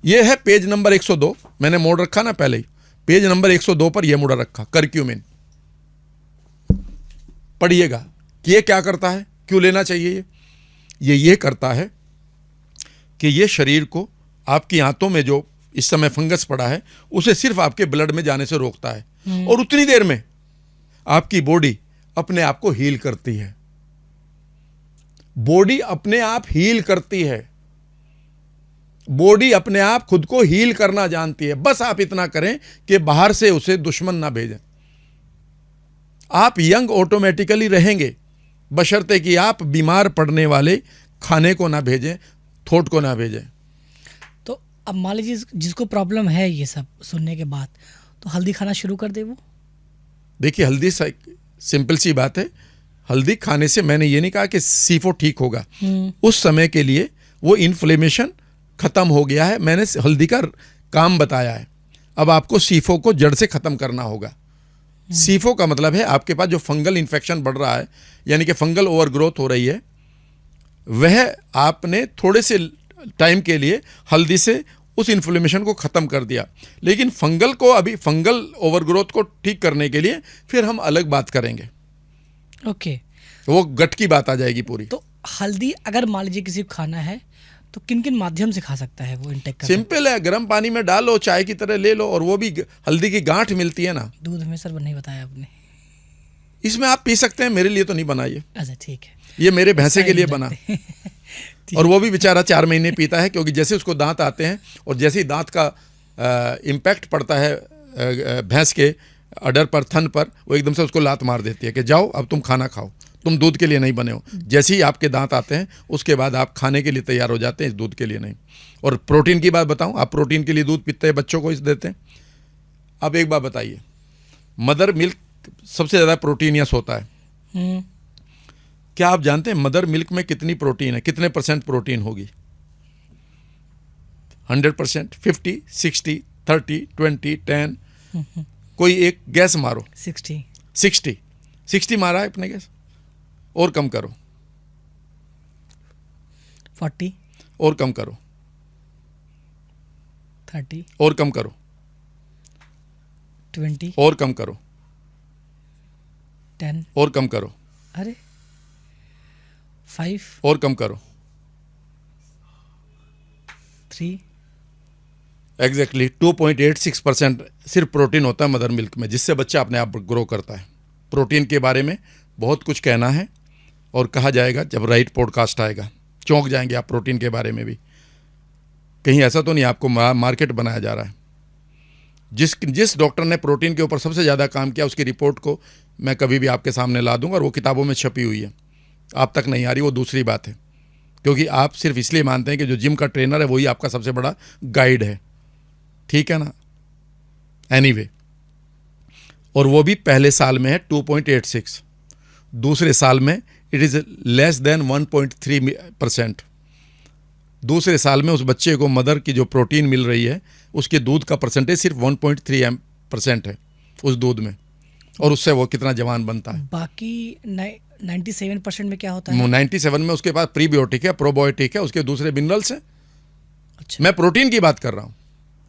ये है पेज नंबर 102, मैंने मोड़ रखा ना पहले ही, पेज नंबर 102 पर यह मोड़ा रखा, करक्यूमिन। पढ़िएगा कि ये क्या करता है, क्यों लेना चाहिए। ये करता है कि ये शरीर को, आपकी आंतों में जो इस समय फंगस पड़ा है उसे सिर्फ आपके ब्लड में जाने से रोकता है, और उतनी देर में आपकी बॉडी अपने आप को हील करती है। बॉडी अपने आप हील करती है। बॉडी अपने आप खुद को हील करना जानती है। बस आप इतना करें कि बाहर से उसे दुश्मन ना भेजें। आप यंग ऑटोमेटिकली रहेंगे, बशर्ते कि आप बीमार पड़ने वाले खाने को ना भेजें, थॉट को ना भेजें। तो अब मान लीजिए जिसको प्रॉब्लम है ये सब सुनने के बाद, तो हल्दी खाना शुरू कर दे वो? देखिए, हल्दी सिंपल सी बात है। हल्दी खाने से मैंने ये नहीं कहा कि सीफो ठीक होगा। उस समय के लिए वो इन्फ्लेमेशन खत्म हो गया है, मैंने हल्दी का काम बताया है। अब आपको सीफो को जड़ से खत्म करना होगा। सीफो का मतलब है आपके पास जो फंगल इन्फेक्शन बढ़ रहा है, यानी कि फंगल ओवरग्रोथ हो रही है, वह आपने थोड़े से टाइम के लिए हल्दी से उस इन्फ्लेमेशन को ख़त्म कर दिया। लेकिन फंगल को, अभी फंगल ओवरग्रोथ को ठीक करने के लिए फिर हम अलग बात करेंगे। ओके। वो गट की बात आ जाएगी पूरी। तो हल्दी अगर मान लीजिए किसी को खाना है तो किन किन माध्यम से खा सकता है वो इंटेक कर? सिंपल है, गर्म पानी में डालो, चाय की तरह ले लो, और वो भी हल्दी की गांठ मिलती है ना। दूध में सर नहीं बताया आपने। इसमें आप पी सकते हैं, मेरे लिए तो नहीं बनाइए। अच्छा ठीक है। ये मेरे भैंसे के लिए बना। ठीक। और वो भी बेचारा 4 महीने पीता है, क्योंकि जैसे उसको दांत आते हैं और जैसे ही दांत का इम्पैक्ट पड़ता है भैंस के अडर पर, थन पर, वो एकदम से उसको लात मार देती है कि जाओ अब तुम खाना खाओ, तुम दूध के लिए नहीं बने हो। जैसे ही आपके दांत आते हैं उसके बाद आप खाने के लिए तैयार हो जाते हैं, इस दूध के लिए नहीं। और प्रोटीन की बात बताऊं, आप प्रोटीन के लिए दूध पीते हैं, बच्चों को इस देते हैं। अब एक बात बताइए, मदर मिल्क सबसे ज़्यादा प्रोटीनियस होता है। क्या आप जानते हैं मदर मिल्क में कितनी प्रोटीन है, कितने % प्रोटीन होगी? 100%, 50, 60, 30, 20, 10? कोई एक गैस मारो। 60 मारा है अपने गैस। और कम करो। 40, और कम करो। 30, और कम करो। 20, और कम करो। 10, और कम करो। अरे 5, और कम करो। 3, एग्जैक्टली 2.86% सिर्फ प्रोटीन होता है मदर मिल्क में, जिससे बच्चा अपने आप ग्रो करता है। प्रोटीन के बारे में बहुत कुछ कहना है और कहा जाएगा जब राइट पॉडकास्ट आएगा। चौंक जाएंगे आप प्रोटीन के बारे में भी। कहीं ऐसा तो नहीं आपको मार्केट बनाया जा रहा है। जिस डॉक्टर ने प्रोटीन के ऊपर सबसे ज़्यादा काम किया, उसकी रिपोर्ट को मैं कभी भी आपके सामने ला दूंगा, और वो किताबों में छपी हुई है। आप तक नहीं आ रही, वो दूसरी बात है, क्योंकि आप सिर्फ इसलिए मानते हैं कि जो जिम का ट्रेनर है वही आपका सबसे बड़ा गाइड है। ठीक है ना? एनीवे, और वो भी पहले साल में है 2.86, दूसरे साल में इट इज़ लेस देन 1.3%। दूसरे साल में उस बच्चे को मदर की जो प्रोटीन मिल रही है उसके दूध का परसेंटेज सिर्फ 1.3% है उस दूध में, और उससे वो कितना जवान बनता है। बाकी 97% में क्या होता है? 97 में उसके पास प्रीबायोटिक है, प्रोबायोटिक है, उसके दूसरे मिनरल्स हैं। अच्छा, मैं प्रोटीन की बात कर रहा हूँ।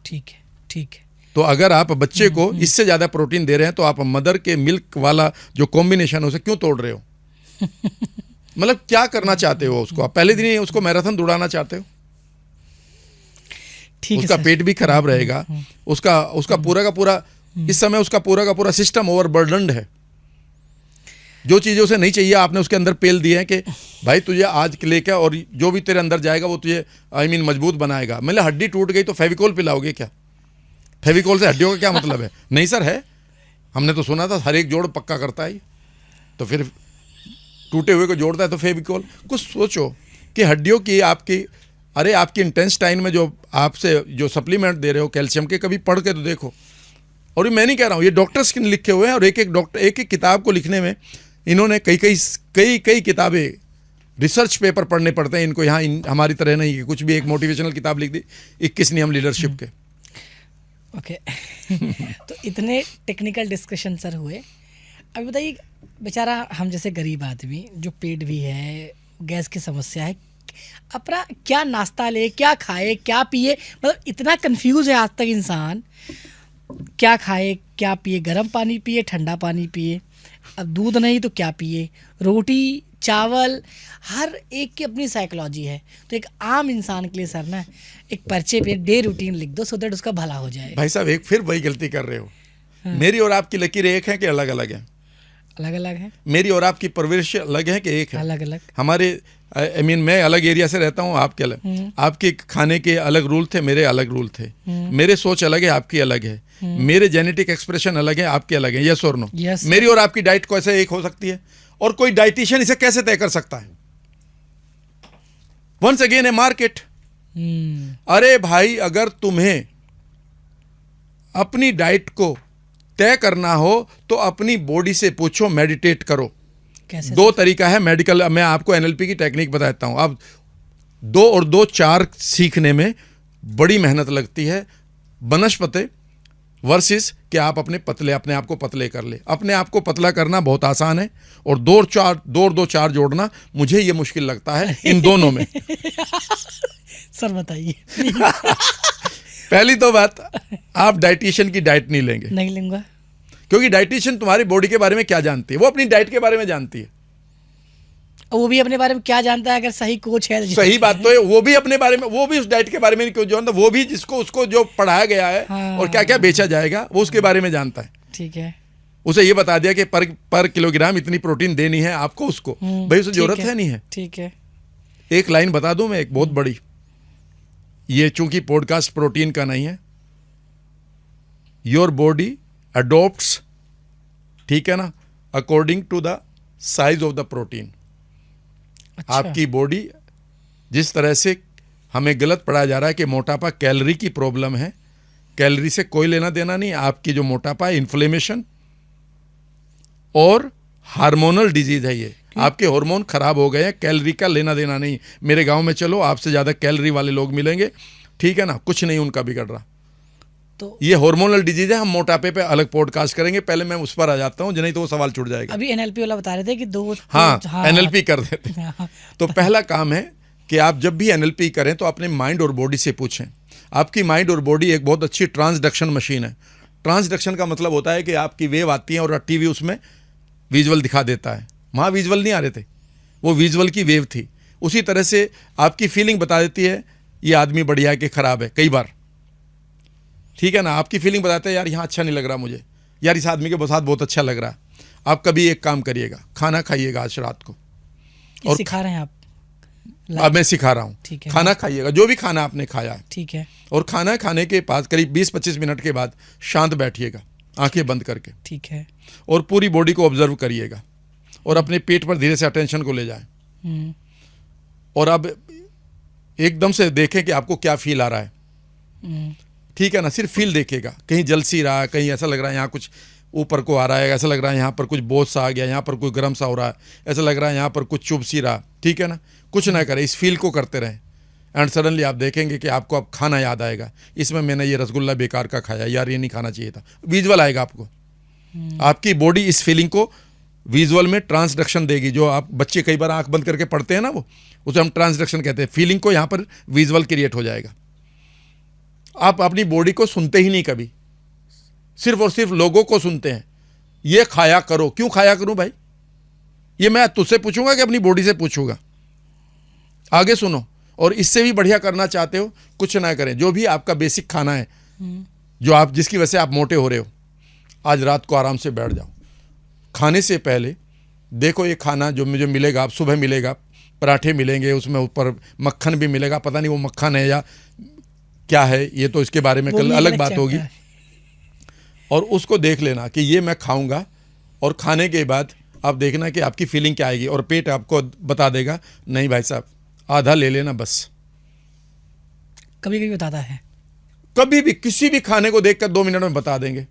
ठीक है, ठीक है। तो अगर आप बच्चे को इससे ज़्यादा प्रोटीन दे रहे हैं तो आप मदर के मिल्क वाला जो कॉम्बिनेशन है उसे क्यों तोड़ रहे हो? मतलब क्या करना चाहते हो उसको? आप पहले दिन ही उसको मैराथन दौड़ाना चाहते हो? ठीक है उसका सर। पेट भी खराब रहेगा, उसका पूरा का पूरा, इस समय उसका पूरा का पूरा सिस्टम ओवरबर्डन्ड है। जो चीज़ें उसे नहीं चाहिए आपने उसके अंदर पेल दिए हैं कि भाई तुझे आज लेकर, और जो भी तेरे अंदर जाएगा वो तुझे मजबूत बनाएगा। मतलब हड्डी टूट गई तो फेविकोल पिलाओगे क्या? फेविकोल से हड्डियों का क्या मतलब है? नहीं सर, है। हमने तो सुना था हर एक जोड़ पक्का करता है। तो फिर टूटे हुए को जोड़ता है तो फेविकोल। कुछ सोचो कि हड्डियों की आपकी, अरे आपकी इंटेस्टाइन में जो आपसे जो सप्लीमेंट दे रहे हो कैल्शियम के, कभी पढ़ के तो देखो। और ये मैं नहीं कह रहा हूँ, ये डॉक्टर्स के लिखे हुए हैं, और एक एक किताब को लिखने में इन्होंने कई किताबें, रिसर्च पेपर पढ़ने पड़ते हैं इनको। यहाँ हमारी तरह नहीं कि कुछ भी एक मोटिवेशनल किताब लिख दी 21 नियम लीडरशिप के। ओके। तो इतने टेक्निकल डिस्कशन सर हुए। अब बताइए, बेचारा हम जैसे गरीब आदमी, जो पेट भी है, गैस की समस्या है, अपना क्या नाश्ता ले, क्या खाए, क्या पिए, मतलब इतना कंफ्यूज है आज तक इंसान। क्या खाए, क्या पिए, गर्म पानी पिए, ठंडा पानी पिए, अब दूध नहीं तो क्या पिए, रोटी चावल, हर एक की अपनी साइकोलॉजी है। तो एक आम इंसान के लिए सर ना, एक पर्चे पे डे रूटीन लिख दो, सो दैट उसका भला हो जाए। भाई साहब, एक फिर वही गलती कर रहे हो। मेरी और आपकी लकीर एक है कि अलग अलग है? अलग अलग है। मेरी और आपकी परवरिश अलग है कि एक है? अलग अलग। हमारे आई मीन मैं अलग एरिया से रहता हूँ, आपके अलग, आपके खाने के अलग रूल थे, मेरे अलग रूल थे, मेरे सोच अलग है, आपकी अलग है, मेरे जेनेटिक एक्सप्रेशन अलग है, आपके अलग है, यस और नो? मेरी और आपकी डाइट कैसे एक हो सकती है? और कोई डाइटिशियन इसे कैसे तय कर सकता है? वंस अगेन ए मार्केट। अरे भाई, अगर तुम्हें अपनी डाइट को तय करना हो तो अपनी बॉडी से पूछो, मेडिटेट करो। कैसे? 2 तरीका है मेडिकल, मैं आपको एनएलपी की टेक्निक बताता हूं। अब 2 और 2 4 सीखने में बड़ी मेहनत लगती है बनस्पति वर्सेस कि आप अपने आप को पतले कर ले। अपने आप को पतला करना बहुत आसान है, और 2 और 2 4 जोड़ना मुझे ये मुश्किल लगता है इन दोनों में। सर बताइए। पहली तो बात, आप डाइटिशियन की डाइट नहीं लेंगे। नहीं लूंगा। क्योंकि डाइटिशियन तुम्हारी बॉडी के बारे में क्या जानती है? वो अपनी डाइट के बारे में जानती है। वो भी अपने बारे में क्या जानता है अगर सही कोच है? सही बात तो है, वो भी अपने बारे में, वो भी उस डाइट के बारे में नहीं क्यों जानता, वो भी जिसको उसको जो पढ़ाया गया है और क्या क्या बेचा जाएगा वो उसके बारे में जानता है। ठीक है। उसे ये बता दिया कि पर किलोग्राम इतनी प्रोटीन देनी है आपको, उसको भाई उसे जरूरत है नहीं है। ठीक है। एक लाइन बता दूं मैं, एक बहुत बड़ी, ये चूंकि पॉडकास्ट प्रोटीन का नहीं है, योर बॉडी अडोप्ट्स, ठीक है ना, according to the size of the protein. अच्छा। आपकी बॉडी जिस तरह से हमें गलत पढ़ाया जा रहा है कि मोटापा कैलोरी की प्रॉब्लम है, कैलोरी से कोई लेना देना नहीं। आपकी जो मोटापा है इन्फ्लेमेशन और हार्मोनल डिजीज है, ये आपके हार्मोन खराब हो गए हैं, कैलोरी का लेना देना नहीं। मेरे गांव में चलो, आपसे ज्यादा कैलोरी वाले लोग मिलेंगे, ठीक है ना, कुछ नहीं उनका बिगड़ रहा। तो ये हार्मोनल डिजीज है। हम मोटापे पे अलग पॉडकास्ट करेंगे, पहले मैं उस पर आ जाता हूं, नहीं तो वो सवाल छूट जाएगा। अभी एनएलपी वाला बता रहे थे कि 2 हाँ एनएलपी कर देते। तो पहला काम है कि आप जब भी एनएलपी करें तो अपने माइंड और बॉडी से पूछें। आपकी माइंड और बॉडी एक बहुत अच्छी ट्रांसडक्शन मशीन है। ट्रांसडक्शन का मतलब होता है कि आपकी वेव आती है और टीवी उसमें विजुअल दिखा देता है। वहाँ विजुअल नहीं आ रहे थे, वो विजुअल की वेव थी। उसी तरह से आपकी फीलिंग बता देती है ये आदमी बढ़िया है कि खराब है, कई बार, ठीक है ना। आपकी फीलिंग बताते हैं यार यहाँ अच्छा नहीं लग रहा मुझे, यार इस आदमी के साथ बहुत अच्छा लग रहा है। आप कभी एक काम करिएगा, खाना खाइएगा आज रात को, और सिखा रहे हैं आप? अब मैं सिखा रहा हूँ, खाना खाइएगा, जो भी खाना आपने खाया है, ठीक है। और खाना खाने के बाद करीब 20-25 मिनट के बाद शांत बैठिएगा, आंखें बंद करके, ठीक है, और पूरी बॉडी को ऑब्जर्व करिएगा, और अपने पेट पर धीरे से अटेंशन को ले जाएं, और अब एकदम से देखें कि आपको क्या फील आ रहा है, ठीक है ना। सिर्फ फील देखिएगा, कहीं जल सी रहा है, कहीं ऐसा लग रहा है यहाँ कुछ ऊपर को आ रहा है, ऐसा लग रहा है यहाँ पर कुछ बोझ सा आ गया, यहाँ पर कुछ गर्म सा हो रहा है, ऐसा लग रहा है यहाँ पर कुछ चुभ सी रहा, ठीक है ना। कुछ ना करें, इस फील को करते रहें, एंड सडनली आप देखेंगे कि आपको अब खाना याद आएगा। इसमें मैंने ये रसगुल्ला बेकार का खाया, यार ये नहीं खाना चाहिए था। विजुअल आएगा आपको, आपकी बॉडी इस फीलिंग को विजुअल में ट्रांसडक्शन देगी। जो आप बच्चे कई बार आंख बंद करके पढ़ते हैं ना, वो उसे हम ट्रांसडक्शन कहते हैं। फीलिंग को यहाँ पर विजुअल क्रिएट हो जाएगा। आप अपनी बॉडी को सुनते ही नहीं कभी, सिर्फ और सिर्फ लोगों को सुनते हैं। ये खाया करो, क्यों खाया करूं भाई? ये मैं तुझसे पूछूंगा कि अपनी बॉडी से पूछूंगा? आगे सुनो। और इससे भी बढ़िया करना चाहते हो, कुछ ना करें, जो भी आपका बेसिक खाना है, जो आप जिसकी वजह से आप मोटे हो रहे हो, आज रात को आराम से बैठ जाओ। खाने से पहले देखो ये खाना जो मुझे मिलेगा, आप सुबह मिलेगा, पराठे मिलेंगे, उसमें ऊपर मक्खन भी मिलेगा, पता नहीं वो मक्खन है या क्या है, ये तो इसके बारे में कल अलग बात होगी। और उसको देख लेना कि ये मैं खाऊंगा, और खाने के बाद आप देखना कि आपकी फीलिंग क्या आएगी, और पेट आपको बता देगा नहीं भाई साहब आधा ले लेना बस। कभी कभी बताता है, कभी भी किसी भी खाने को देखकर 2 मिनट में बता देंगे।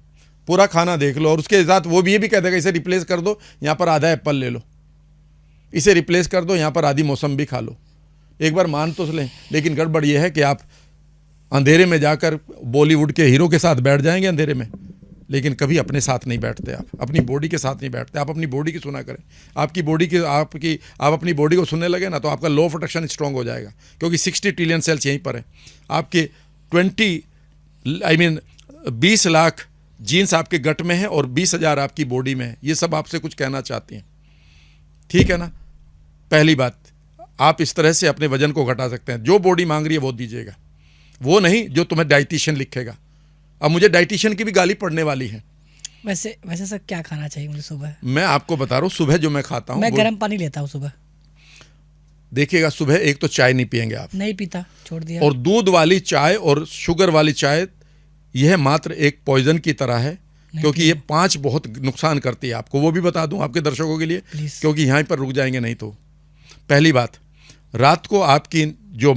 पूरा खाना देख लो, और उसके साथ वो भी ये भी कह देगा इसे रिप्लेस कर दो, यहाँ पर आधा एप्पल ले लो, इसे रिप्लेस कर दो, यहाँ पर आधी मौसम्बी खा लो। एक बार मान तो लें, लेकिन गड़बड़ ये है कि आप अंधेरे में जाकर बॉलीवुड के हीरो के साथ बैठ जाएंगे अंधेरे में, लेकिन कभी अपने साथ नहीं बैठते। आप अपनी बॉडी के साथ नहीं बैठते। आप अपनी बॉडी की सुना करें। आपकी बॉडी की आप अपनी बॉडी को सुनने लगे ना, तो आपका लॉ ऑफ अट्रैक्शन स्ट्रांग हो जाएगा, क्योंकि 60 ट्रिलियन सेल्स यहीं पर हैं। आपके 20 लाख जीन्स आपके गट में है और 20,000 आपकी बॉडी में है। ये सब आपसे कुछ कहना चाहती हैं, ठीक है ना। पहली बात, आप इस तरह से अपने वजन को घटा सकते हैं। जो बॉडी मांग रही है वो दीजिएगा, वो नहीं जो तुम्हें डाइटिशियन लिखेगा। अब मुझे डाइटिशियन की भी गाली पड़ने वाली है। वैसे सर क्या खाना चाहिए मुझे सुबह? मैं आपको बता रहा हूँ, सुबह जो मैं खाता हूँ, मैं गर्म पानी लेता हूँ सुबह। देखिएगा सुबह एक तो चाय नहीं पिएंगे आप, नहीं पीता, छोड़ दिया। और दूध वाली चाय और शुगर वाली चाय यह मात्र एक पॉइजन की तरह है, क्योंकि ये 5 बहुत नुकसान करती है आपको। वो भी बता दूं आपके दर्शकों के लिए, क्योंकि यहाँ पर रुक जाएंगे नहीं तो। पहली बात, रात को आपकी जो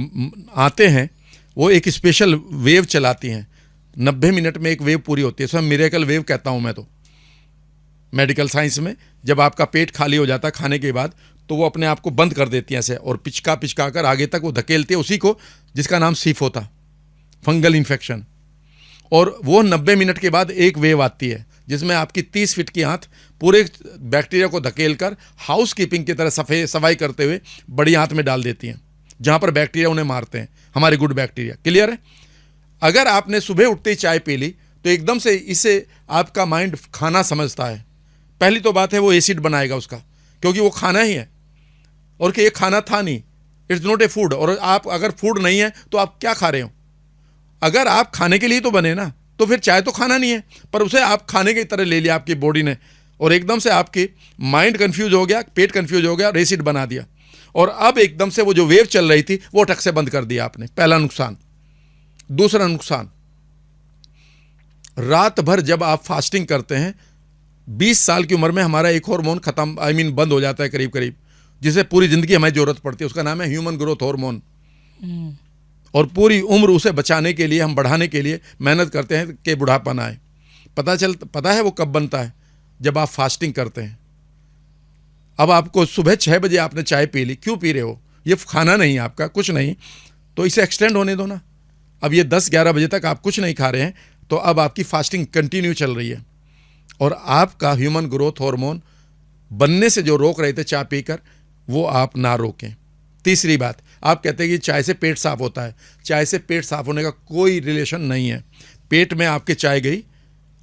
आते हैं वो एक स्पेशल वेव चलाती हैं, 90 मिनट में एक वेव पूरी होती है, इसमें मिरेकल वेव कहता हूँ मैं तो मेडिकल साइंस में। जब आपका पेट खाली हो जाता है खाने के बाद, तो वो अपने आप को बंद कर देती हैं ऐसे, और पिचका पिचका कर आगे तक वो धकेलती है उसी को जिसका नाम सीफोथा, फंगल इन्फेक्शन। और वो 90 मिनट के बाद एक वेव आती है जिसमें आपकी 30 फीट की आंत पूरे बैक्टीरिया को धकेल कर हाउस कीपिंग की तरह सफाई करते हुए बड़ी आंत में डाल देती हैं, जहाँ पर बैक्टीरिया उन्हें मारते हैं, हमारे गुड बैक्टीरिया। क्लियर है? अगर आपने सुबह उठते ही चाय पी ली तो एकदम से इसे आपका माइंड खाना समझता है। पहली तो बात है वो एसिड बनाएगा उसका, क्योंकि वो खाना ही है, और कि ये खाना था नहीं, इट्स नॉट ए फूड। और आप अगर फूड नहीं है तो आप क्या खा रहे हो? अगर आप खाने के लिए तो बने ना, तो फिर चाय तो खाना नहीं है, पर उसे आप खाने की तरह ले लिया आपकी बॉडी ने, और एकदम से आपकी माइंड कंफ्यूज हो गया, पेट कंफ्यूज हो गया और एसिड बना दिया, और अब एकदम से वो जो वेव चल रही थी वो टक से बंद कर दिया आपने। पहला नुकसान। दूसरा नुकसान, रात भर जब आप फास्टिंग करते हैं, 20 साल की उम्र में हमारा एक हार्मोन खत्म बंद हो जाता है करीब करीब, जिसे पूरी जिंदगी हमें जरूरत पड़ती है, उसका नाम है ह्यूमन ग्रोथ हार्मोन। और पूरी उम्र उसे बचाने के लिए, हम बढ़ाने के लिए मेहनत करते हैं कि बुढ़ापा ना आए। पता है वो कब बनता है? जब आप फास्टिंग करते हैं। अब आपको सुबह 6 बजे आपने चाय पी ली, क्यों पी रहे हो? ये खाना नहीं आपका, कुछ नहीं, तो इसे एक्सटेंड होने दो ना। अब ये 10-11 बजे तक आप कुछ नहीं खा रहे हैं, तो अब आपकी फास्टिंग कंटिन्यू चल रही है, और आपका ह्यूमन ग्रोथ हार्मोन बनने से जो रोक रहे थे चाय पीकर, वो आप ना रोकें। तीसरी बात, आप कहते हैं कि चाय से पेट साफ होता है। चाय से पेट साफ होने का कोई रिलेशन नहीं है। पेट में आपके चाय गई,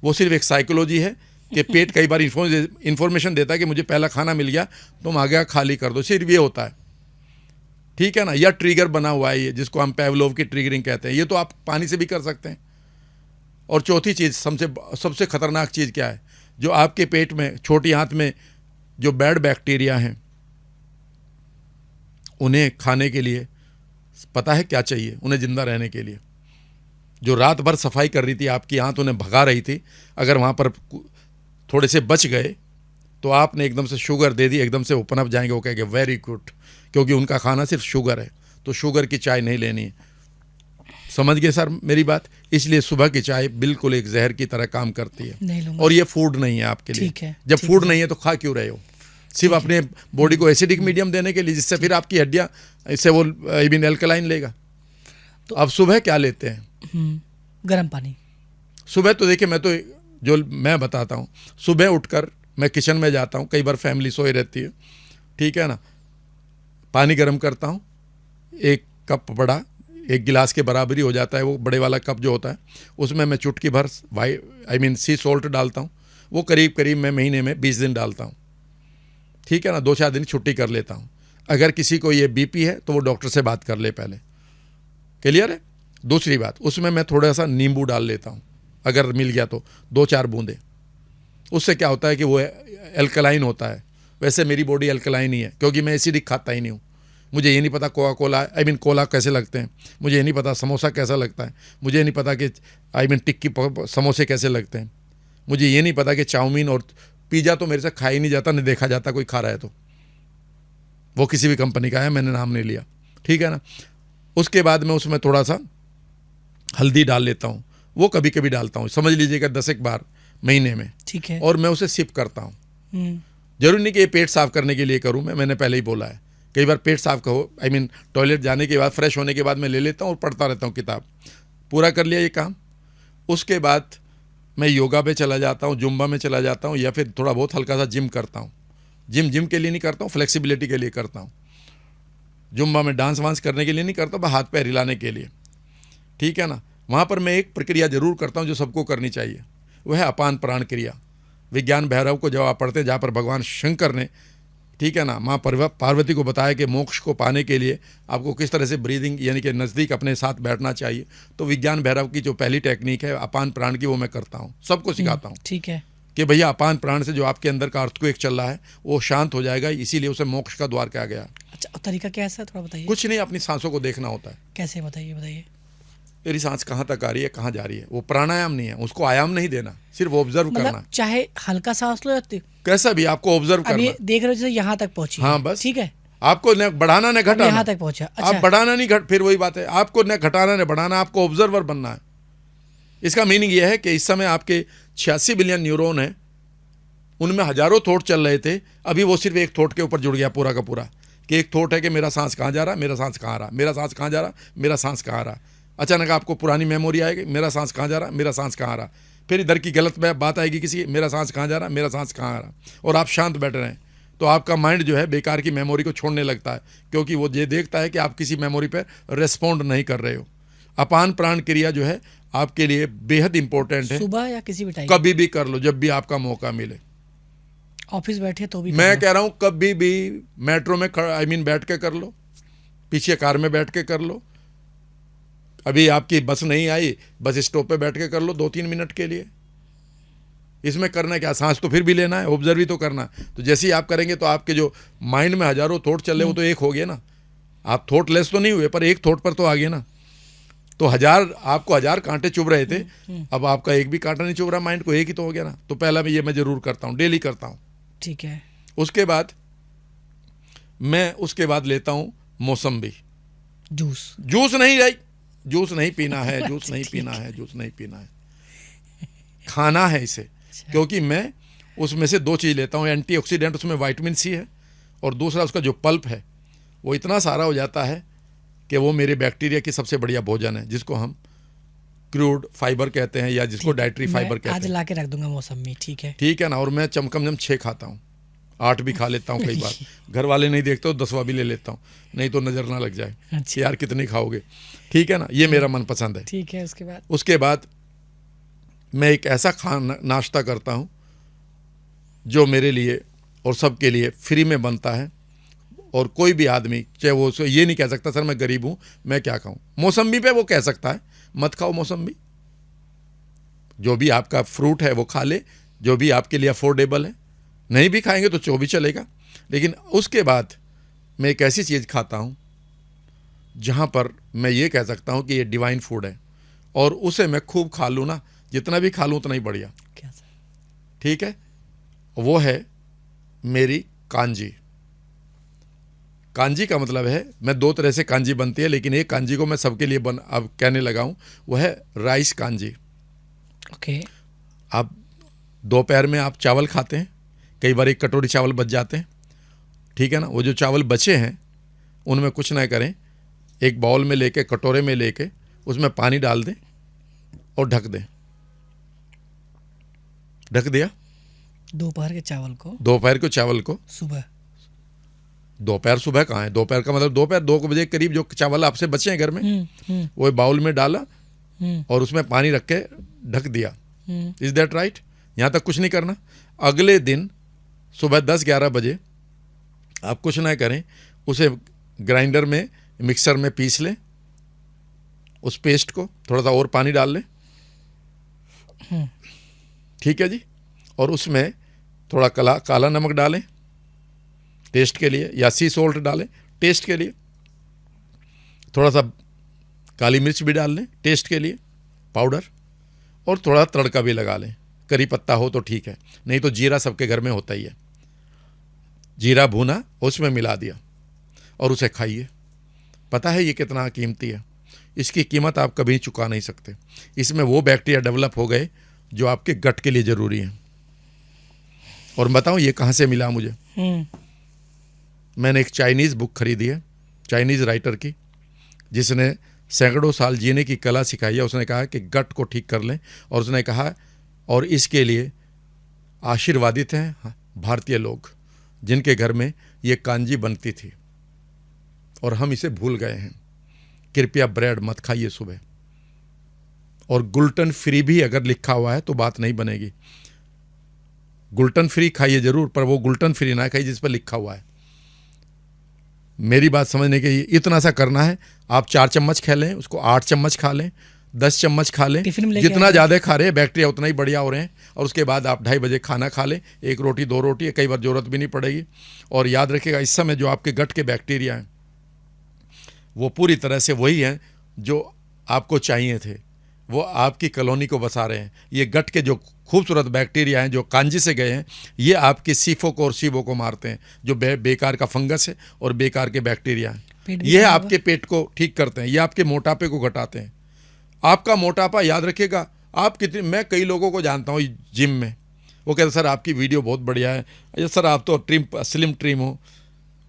वो सिर्फ एक साइकोलॉजी है कि पेट कई बार इंफॉर्मेशन देता है कि मुझे पहला खाना मिल गया, तुम आगे खाली कर दो, सिर्फ ये होता है। ठीक है ना? या ट्रिगर बना हुआ है ये, जिसको हम पेवलोव की ट्रिगरिंग कहते हैं। ये तो आप पानी से भी कर सकते हैं। और चौथी चीज़, सबसे खतरनाक चीज़ क्या है? जो आपके पेट में, छोटी आंत में जो बैड बैक्टीरिया हैं, उन्हें खाने के लिए पता है क्या चाहिए? उन्हें जिंदा रहने के लिए जो रात भर सफाई कर रही थी आपकी आंत, उन्हें भगा रही थी, अगर वहाँ पर थोड़े से बच गए तो आपने एकदम से शुगर दे दी, एकदम से ओपन अप जाएंगे, वो कहेंगे वेरी गुड, क्योंकि उनका खाना सिर्फ शुगर है, तो शुगर की चाय नहीं लेनी है। समझ गए सर मेरी बात? इसलिए सुबह की चाय बिल्कुल एक जहर की तरह काम करती है, और ये फूड नहीं है आपके लिए। जब फूड नहीं है तो खा क्यों रहे हो? सिर्फ अपने बॉडी को एसिडिक मीडियम देने के लिए, जिससे फिर आपकी हड्डियां इससे वो एल्कलाइन लेगा। तो अब सुबह क्या लेते हैं? गर्म पानी। सुबह तो देखिए, मैं बताता हूँ, सुबह उठकर मैं किचन में जाता हूँ, कई बार फैमिली सोई रहती है, ठीक है ना, पानी गर्म करता हूँ, 1 कप बड़ा, 1 गिलास के बराबर ही हो जाता है वो बड़े वाला कप जो होता है, उसमें मैं चुटकी भर सी सॉल्ट डालता हूँ। वो करीब करीब मैं महीने में 20 दिन डालता हूँ, ठीक है ना। 2-4 दिन छुट्टी कर लेता हूँ। अगर किसी को ये बीपी है तो वो डॉक्टर से बात कर ले पहले। क्लियर है? दूसरी बात, उसमें मैं थोड़ा सा नींबू डाल लेता हूँ, अगर मिल गया तो 2-4 बूंदे। उससे क्या होता है कि वो एल्कलाइन होता है। वैसे मेरी बॉडी एल्कलाइन ही है, क्योंकि मैं एसिडिक खाता ही नहीं हूँ। मुझे ये नहीं पता कोला कैसे लगते हैं, मुझे ये नहीं पता समोसा कैसा लगता है, मुझे ये नहीं पता कि टिक्की समोसे कैसे लगते हैं, मुझे ये नहीं पता कि चाउमीन और पिज़्ज़ा तो मेरे से खा ही नहीं जाता, नहीं देखा जाता कोई खा रहा है तो। वो किसी भी कंपनी का है, मैंने नाम नहीं लिया, ठीक है ना। उसके बाद मैं उसमें थोड़ा सा हल्दी डाल लेता हूँ, वो कभी कभी डालता हूँ, समझ लीजिएगा 10 बार महीने में, ठीक है। और मैं उसे सिप करता हूँ। जरूरी नहीं कि ये पेट साफ करने के लिए करूँ मैंने पहले ही बोला है। कई बार पेट साफ कहो, टॉयलेट जाने के बाद, फ्रेश होने के बाद मैं ले लेता हूँ और पढ़ता रहता हूँ किताब। पूरा कर लिया ये काम, उसके बाद मैं योगा पे चला जाता हूँ, जुम्बा में चला जाता हूँ, या फिर थोड़ा बहुत हल्का सा जिम करता हूँ। जिम के लिए नहीं करता हूँ, फ्लेक्सिबिलिटी के लिए करता हूँ। जुम्बा में डांस वांस करने के लिए नहीं करता, बस हाथ पैर हिलाने के लिए, ठीक है ना। वहाँ पर मैं एक प्रक्रिया जरूर करता हूँ जो सबको करनी चाहिए, वह है अपान प्राण क्रिया। विज्ञान भैरव को जब आप पढ़ते हैं, जहाँ पर भगवान शंकर ने, ठीक है ना, माँ पार्वती को बताया कि मोक्ष को पाने के लिए आपको किस तरह से ब्रीदिंग यानी कि नज़दीक अपने साथ बैठना चाहिए, तो विज्ञान भैरव की जो पहली टेक्निक है अपान प्राण की, वो मैं करता हूँ, सबको सिखाता हूँ। ठीक है कि भैया अपान प्राण से जो आपके अंदर का अर्थक्वेक चल रहा है वो शांत हो जाएगा, इसीलिए उसे मोक्ष का द्वार कहा गया। अच्छा, तरीका क्या है सर, थोड़ा बताइए। कुछ नहीं, अपनी सांसों को देखना होता है। कैसे, बताइए बताइए। तेरी सांस कहाँ तक आ रही है, कहाँ जा रही है। वो प्राणायाम नहीं है, उसको आयाम नहीं देना, सिर्फ ऑब्जर्व करना। मतलब चाहे हल्का सांस लो या कैसा भी आपको ऑब्जर्व अब ये करना। देख रहे हो जैसे यहाँ तक पहुंची हाँ है, बस, ठीक है, आपको न बढ़ाना न घटाना। यहाँ तक पहुंचा। आप अच्छा, बढ़ाना नहीं घट, फिर वही बात है, आपको न घटाना न बढ़ाना, आपको ऑब्जर्वर बनना है। इसका मीनिंग यह है कि इस समय आपके 86 बिलियन न्यूरॉन हैं, उनमें हजारों थॉट चल रहे थे, अभी वो सिर्फ एक थॉट के ऊपर जुड़ गया पूरा का पूरा, कि एक थॉट है कि मेरा सांस कहाँ जा रहा, मेरा सांस कहाँ आ रहा, मेरा सांस कहाँ जा रहा, मेरा सांस कहाँ आ रहा। अचानक आपको पुरानी मेमोरी आएगी, मेरा सांस कहाँ जा रहा, मेरा सांस कहाँ आ रहा। फिर इधर की गलत बात आएगी किसी, मेरा सांस कहाँ जा रहा, मेरा सांस कहाँ आ रहा, और आप शांत बैठ रहे हैं, तो आपका माइंड जो है बेकार की मेमोरी को छोड़ने लगता है, क्योंकि वो ये देखता है कि आप किसी मेमोरी पर रेस्पॉन्ड नहीं कर रहे हो। अपान प्राण क्रिया जो है आपके लिए बेहद इंपॉर्टेंट है। सुबह या किसी भी टाइम, कभी भी कर लो, जब भी आपका मौका मिले। ऑफिस बैठे तो भी मैं कह रहा हूं कभी भी मेट्रो में बैठ के कर लो, पीछे कार में बैठ के कर लो, अभी आपकी बस नहीं आई, बस स्टॉप पे बैठ के कर लो 2-3 मिनट के लिए। इसमें करना क्या, सांस तो फिर भी लेना है, ऑब्जर्व भी तो करना है। तो जैसे ही आप करेंगे तो आपके जो माइंड में हजारों थॉट चल रहे वो तो एक हो गए ना, आप थॉट लेस तो नहीं हुए, पर एक थॉट पर तो आ गए ना। तो आपको 1000 कांटे चुभ रहे थे, अब आपका एक भी कांटा नहीं चुभ रहा माइंड को, एक ही तो हो गया ना। तो पहला मैं जरूर करता हूँ, डेली करता हूँ। ठीक है। उसके बाद लेता हूँ मौसम्बी जूस जूस नहीं पीना है, जूस नहीं पीना है, जूस नहीं पीना है, खाना है इसे। क्योंकि मैं उसमें से 2 चीज़ लेता हूँ, एंटीऑक्सीडेंट, उसमें विटामिन सी है, और दूसरा उसका जो पल्प है वो इतना सारा हो जाता है कि वो मेरे बैक्टीरिया की सबसे बढ़िया भोजन है, जिसको हम क्रूड फाइबर कहते हैं, या जिसको डाइटरी फाइबर कहते हैं। आज ला के रख दूंगा मौसमी, ठीक है ना। और मैं कम से कम 6 खाता हूँ, 8 भी खा लेता हूँ कई बार। घर वाले नहीं देखते तो 10वां भी ले लेता हूँ, नहीं तो नज़र ना लग जाए कि यार कितनी खाओगे, ठीक है ना। ये मेरा मनपसंद है। ठीक है। उसके बाद मैं एक ऐसा नाश्ता करता हूँ जो मेरे लिए और सबके लिए फ्री में बनता है, और कोई भी आदमी चाहे वो ये नहीं कह सकता सर मैं गरीब हूँ मैं क्या खाऊं। मौसम्बी पे वो कह सकता है मत खाओ मौसम्बी, जो भी आपका फ्रूट है वो खा ले, जो भी आपके लिए अफोर्डेबल है। नहीं भी खाएंगे तो जो भी चलेगा। लेकिन उसके बाद मैं एक ऐसी चीज़ खाता हूँ जहाँ पर मैं ये कह सकता हूँ कि ये डिवाइन फूड है, और उसे मैं खूब खा लूँ ना, जितना भी खा लूँ उतना ही बढ़िया। क्या सर? ठीक है, वो है मेरी कांजी। कांजी का मतलब है, मैं 2 तरह से कांजी बनती है, लेकिन एक कांजी को मैं सबके लिए अब कहने लगा हूँ, वो है राइस कांजी। ओके। आप दोपहर में आप चावल खाते हैं, कई बार 1 कटोरी चावल बच जाते हैं, ठीक है ना। वो जो चावल बचे हैं उनमें कुछ ना करें, एक बाउल में लेके, कटोरे में लेके, उसमें पानी डाल दें और ढक दें। ढक दिया। दोपहर के चावल को सुबह, दोपहर सुबह कहाँ है, दोपहर का मतलब दोपहर 2 बजे के करीब जो चावल आपसे बचे हैं घर में, वो बाउल में डाला और उसमें पानी रख के ढक दिया। Is that right? यहाँ तक कुछ नहीं करना। अगले दिन सुबह 10-11 बजे आप कुछ ना करें, उसे ग्राइंडर में, मिक्सर में पीस लें, उस पेस्ट को, थोड़ा सा और पानी डाल लें, ठीक है जी। और उसमें थोड़ा काला नमक डालें टेस्ट के लिए, या सी सॉल्ट डालें टेस्ट के लिए, थोड़ा सा काली मिर्च भी डाल लें टेस्ट के लिए पाउडर, और थोड़ा तड़का भी लगा लें। करी पत्ता हो तो ठीक है, नहीं तो जीरा सबके घर में होता ही है, जीरा भुना उसमें मिला दिया और उसे खाइए। पता है ये कितना कीमती है, इसकी कीमत आप कभी चुका नहीं सकते। इसमें वो बैक्टीरिया डेवलप हो गए जो आपके गट के लिए ज़रूरी हैं। और बताऊं ये कहाँ से मिला मुझे? मैंने एक चाइनीज़ बुक खरीदी है, चाइनीज़ राइटर की, जिसने सैकड़ों साल जीने की कला सिखाई है। उसने कहा कि गट को ठीक कर लें, और उसने कहा और इसके लिए आशीर्वादित हैं भारतीय लोग जिनके घर में ये कांजी बनती थी, और हम इसे भूल गए हैं। कृपया ब्रेड मत खाइए सुबह, और ग्लूटेन फ्री भी अगर लिखा हुआ है तो बात नहीं बनेगी। ग्लूटेन फ्री खाइए जरूर, पर वो ग्लूटेन फ्री ना खाइए जिस पर लिखा हुआ है। मेरी बात समझने के लिए इतना सा करना है, आप 4 चम्मच खा लें, उसको 8 चम्मच खा लें, 10 चम्मच खा लें, जितना ज़्यादा खा रहे हैं बैक्टीरिया उतना ही बढ़िया हो रहे हैं। और उसके बाद आप 2:30 बजे खाना खा लें, 1 रोटी 2 रोटी, कई बार ज़रूरत भी नहीं पड़ेगी। और याद रखिएगा, इस समय जो आपके गट के बैक्टीरिया हैं वो पूरी तरह से वही हैं जो आपको चाहिए थे, वो आपकी कॉलोनी को बसा रहे हैं। ये गट के जो खूबसूरत बैक्टीरिया हैं जो कांजी से गए हैं, ये आपके सीफो को और सीबो को मारते हैं, जो बेकार का फंगस है और बेकार के बैक्टीरिया हैं। ये आपके पेट को ठीक करते हैं, ये आपके मोटापे को घटाते हैं। आपका मोटापा याद रखिएगा, आप कितने, मैं कई लोगों को जानता हूँ जिम में, वो कहते सर आपकी वीडियो बहुत बढ़िया है, अरे सर आप तो स्लिम ट्रिम हो,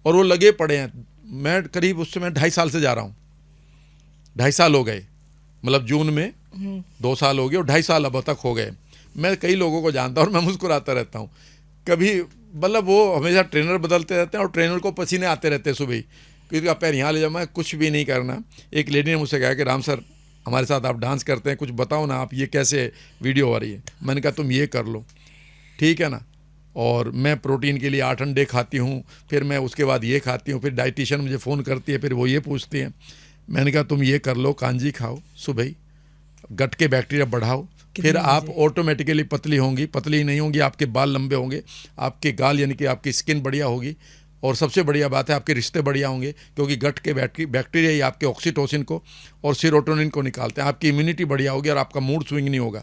और वो लगे पड़े हैं। मैं करीब उससे मैं 2.5 साल से जा रहा हूँ, 2.5 साल हो गए, मतलब जून में 2 साल हो गए और 2.5 साल अब तक हो गए। मैं कई लोगों को जानता हूँ और मैं मुस्कुराता रहता हूँ। कभी मतलब वो हमेशा ट्रेनर बदलते रहते हैं और ट्रेनर को पसीने आते रहते हैं सुबह, क्योंकि आप पैर यहाँ ले जाओ, मैं कुछ भी नहीं करना। एक लेडी ने मुझसे कहा कि राम सर हमारे साथ आप डांस करते हैं, कुछ बताओ ना आप, ये कैसे वीडियो आ रही है। मैंने कहा तुम ये कर लो, ठीक है ना, और मैं प्रोटीन के लिए 8 अंडे खाती हूँ, फिर मैं उसके बाद ये खाती हूँ, फिर डाइटिशियन मुझे फ़ोन करती है, फिर वो ये पूछती है। मैंने कहा तुम ये कर लो, कांजी खाओ सुबह ही, गट के बैक्टीरिया बढ़ाओ, फिर आप ऑटोमेटिकली पतली होंगी। पतली नहीं होंगी, आपके बाल लंबे होंगे, आपके गाल यानी कि आपकी स्किन बढ़िया होगी, और सबसे बढ़िया बात है आपके रिश्ते बढ़िया होंगे, क्योंकि गट के बैक्टीरिया ही आपके ऑक्सीटोसिन को और सीरोटोनिन को निकालते हैं। आपकी इम्यूनिटी बढ़िया होगी और आपका मूड स्विंग नहीं होगा,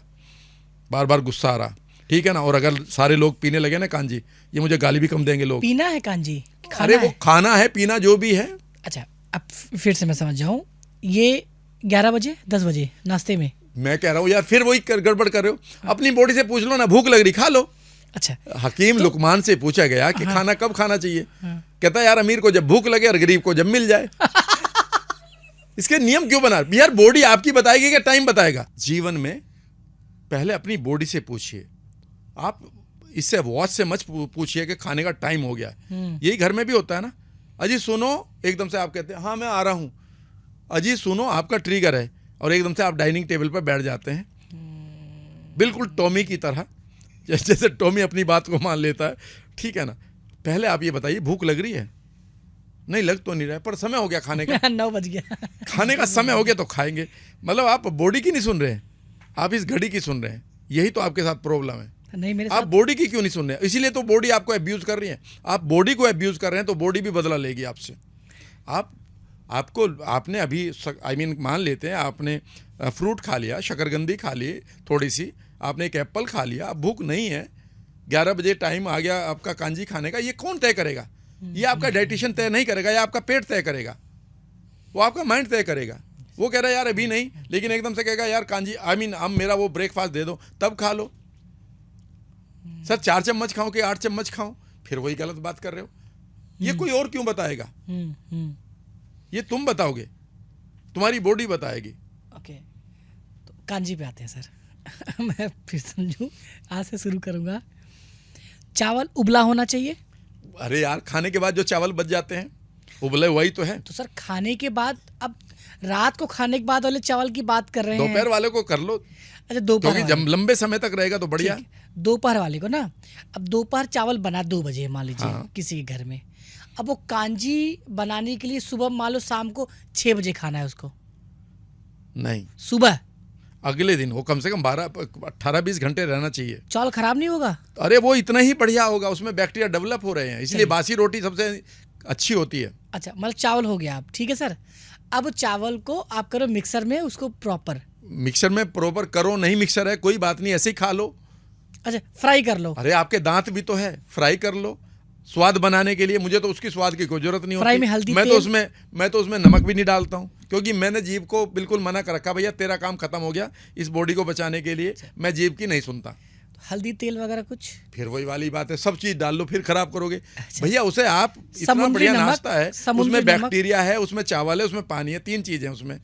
बार बार गुस्सा आ रहा, ठीक है ना। और अगर सारे लोग पीने लगे ना कांजी, ये मुझे गाली भी कम देंगे लोग। पीना है कांजी, अरे वो खाना है, पीना जो भी है। अच्छा, अब फिर से मैं समझ जाऊँ, ये 11 बजे 10 बजे नाश्ते में। मैं कह रहा हूँ यार फिर वही गड़बड़ कर रहे हो। अपनी बॉडी से पूछ लो ना, भूख लग रही खा लो। अच्छा, हकीम लुकमान से पूछा गया कि खाना कब खाना चाहिए, कहता है यार अमीर को जब भूख लगे और गरीब को जब मिल जाए। इसके नियम क्यों बना यार, बॉडी आपकी बताएगी कि टाइम बताएगा। जीवन में पहले अपनी बॉडी से पूछिए, आप इससे वॉच से मत पूछिए कि खाने का टाइम हो गया। यही घर में भी होता है ना, अजी सुनो, एकदम से आप कहते हैं हाँ मैं आ रहा हूं, अजी सुनो आपका ट्रिगर है, और एकदम से आप डाइनिंग टेबल पर बैठ जाते हैं, बिल्कुल टॉमी की तरह, जैसे टॉमी अपनी बात को मान लेता है, ठीक है ना। पहले आप ये बताइए भूख लग रही है? नहीं लग तो नहीं रहा है, पर समय हो गया खाने का। 9 बज गया, खाने का समय हो गया तो खाएंगे। मतलब आप बॉडी की नहीं सुन रहे हैं, आप इस घड़ी की सुन रहे हैं। यही तो आपके साथ प्रॉब्लम है। नहीं मेरे आप बॉडी की क्यों नहीं सुन रहे हैं? इसीलिए तो बॉडी आपको अब्यूज कर रही है। आप बॉडी को अब्यूज कर रहे हैं तो बॉडी भी बदला लेगी आपसे। आपने अभी मान लेते हैं आपने फ्रूट खा लिया, शकरकंदी खा ली थोड़ी सी, आपने एक एप्पल खा लिया, अब भूख नहीं है, 11 बजे टाइम आ गया आपका कांजी खाने का। ये कौन तय करेगा? ये आपका डाइटिशियन तय नहीं करेगा, या आपका पेट तय करेगा, वो आपका माइंड तय करेगा। वो कह रहा है यार अभी नहीं, लेकिन एकदम से कहेगा यार कांजी अब मेरा वो ब्रेकफास्ट दे दो, तब खा लो। सर 4 चम्मच खाओ कि 8 चम्मच खाओ, फिर वही गलत बात कर रहे हो। ये कोई और क्यों बताएगा? ये तुम बताओगे, तुम्हारी बॉडी बताएगी। ओके, तो कांजी पे आते हैं सर। मैं फिर समझूं, आज से शुरू करूंगा। चावल उबला होना चाहिए? अरे यार खाने के बाद जो चावल बच जाते हैं उबले वही तो है। तो सर खाने के बाद, अब रात को खाने के बाद वाले चावल की बात कर रहे हैं, दोपहर वाले को कर लो। अच्छा दोपहर, क्योंकि जब लंबे समय तक रहेगा तो बढ़िया। दोपहर वाले को ना, अब दोपहर चावल बना 2 बजे मान लीजिए, हाँ। किसी के घर में, अब वो कांजी बनाने के लिए सुबह मान लो शाम को 6 बजे खाना है उसको, नहीं सुबह अगले दिन वो कम से कम 18-20 घंटे रहना चाहिए। चावल खराब नहीं होगा? अरे वो इतना ही बढ़िया होगा, उसमें बैक्टीरिया डेवलप हो रहे हैं, इसलिए बासी रोटी सबसे अच्छी होती है। अच्छा, मतलब चावल हो गया, आप ठीक है सर। अब चावल को आप करो मिक्सर में, उसको प्रॉपर मिक्सर में प्रॉपर करो, नहीं मिक्सर है कोई बात नहीं, ऐसे ही खा लो। अच्छा, फ्राई कर लो। अरे आपके दांत भी तो है, फ्राई कर लो स्वाद बनाने के लिए। मुझे तो उसकी स्वाद की कोई जरूरत नहीं फ्राई होती। में हल्दी, मैं तो उसमें नमक भी नहीं डालता हूँ, क्योंकि मैंने जीभ को बिल्कुल मना कर रखा, भैया तेरा काम खत्म हो गया, इस बॉडी को बचाने के लिए मैं जीभ की नहीं सुनता। हल्दी तेल वगैरह कुछ? फिर वही वाली बात है, सब चीज डाल लो फिर खराब करोगे। भैया उसे आप इतना समुद्री बढ़िया नमक, नाश्ता है, समुद्री उसमें नमक। बैक्टीरिया है, उसमें चावल है, उसमें पानी है, 3 चीजें हैं उसमें।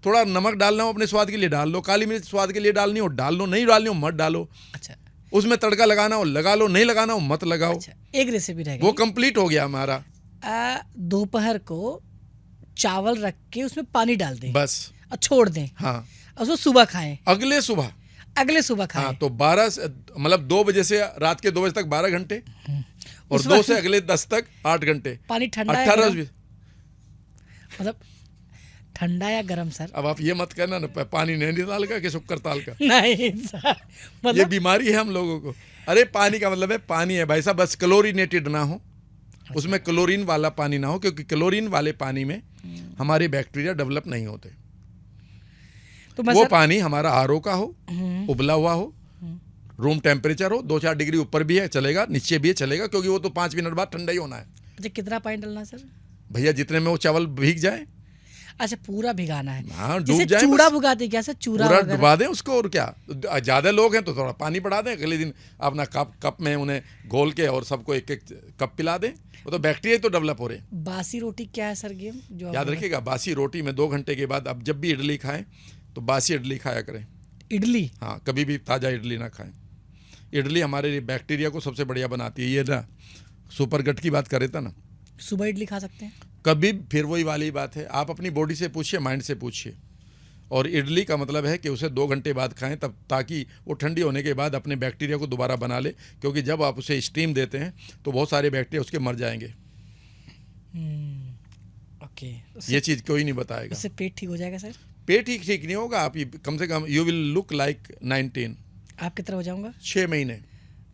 थोड़ा नमक डालना हो अपने स्वाद के लिए डाल लो, काली मिर्च स्वाद के लिए डालनी हो डाल लो, नहीं डालनी हो मत डालो। अच्छा, उसमें तड़का लगाना हो लगा लो, नहीं लगाना हो मत लगाओ। अच्छा, एक रेसिपी रह गई, वो कंप्लीट हो गया हमारा। दोपहर को चावल रख के उसमें पानी डाल दें बस और छोड़ दें, हाँ, और उसको सुबह खाएं, अगले सुबह खाएं। हाँ, तो 2 बजे से रात के 2 बजे तक 12 घंटे, और 2 से अगले 10 तक 8 घंटे। पानी ठंडा 18 मतलब ठंडा या गरम सर? अब आप ये मत कहना ना पानी नैनीताल का कि शुक्करताल का। नहीं सर, मतलब ये बीमारी है हम लोगों को। अरे पानी का मतलब है पानी है भाई साहब, बस क्लोरीनेटेड ना हो, उसमें क्लोरीन वाला पानी ना हो, क्योंकि क्लोरीन वाले पानी में हमारे बैक्टीरिया डेवलप नहीं होते। तो मैं वो सर पानी हमारा आरओ का हो, उबला हुआ हो, रूम टेम्परेचर हो, 2-4 डिग्री ऊपर भी है चलेगा, नीचे भी है चलेगा, क्योंकि वो तो 5 मिनट बाद ठंडा ही होना है। अच्छा, कितना पानी डालना है सर? भैया जितने में वो चावल भीग जाए, अच्छा, पूरा भिगाना है। हाँ, डूब जैसे जाए चूड़ा बस। भुगाते क्या सर, चूड़ा पूरा वगैरह? डुबा दें उसको, और क्या, ज़्यादा लोग हैं तो थोड़ा पानी बढ़ा दें, अगले दिन अपना कप में उन्हें घोल के और सबको एक एक कप पिला दें। वो तो बैक्टीरिया तो डेवलप हो रहे हैं। बासी रोटी क्या है सर गेम जो आप याद बोल रखिएगा, बासी रोटी में 2 घंटे के बाद अब जब भी इडली खाएं तो बासी इडली खाया करें। रहे? इडली? हाँ, कभी भी ताज़ा इडली ना खाएं। इडली हमारे लिए बैक्टीरिया को सबसे बढ़िया बनाती है। ये ना सुपर गट की बात कर रहे थे ना, सुबह इडली खा सकते हैं? कभी फिर वही वाली बात है, आप अपनी बॉडी से पूछिए, माइंड से पूछिए। और इडली का मतलब है कि उसे 2 घंटे बाद खाएं, तब ताकि वो ठंडी होने के बाद अपने बैक्टीरिया को दोबारा बना ले, क्योंकि जब आप उसे स्टीम देते हैं तो बहुत सारे बैक्टीरिया उसके मर जाएंगे। ओके। ये चीज़ कोई नहीं बताएगा। उससे पेट ठीक हो जाएगा सर? पेट ही ठीक नहीं होगा, आप कम से कम यू विल लुक लाइक 19। आप कितना हो जाऊंगा? 6 महीने।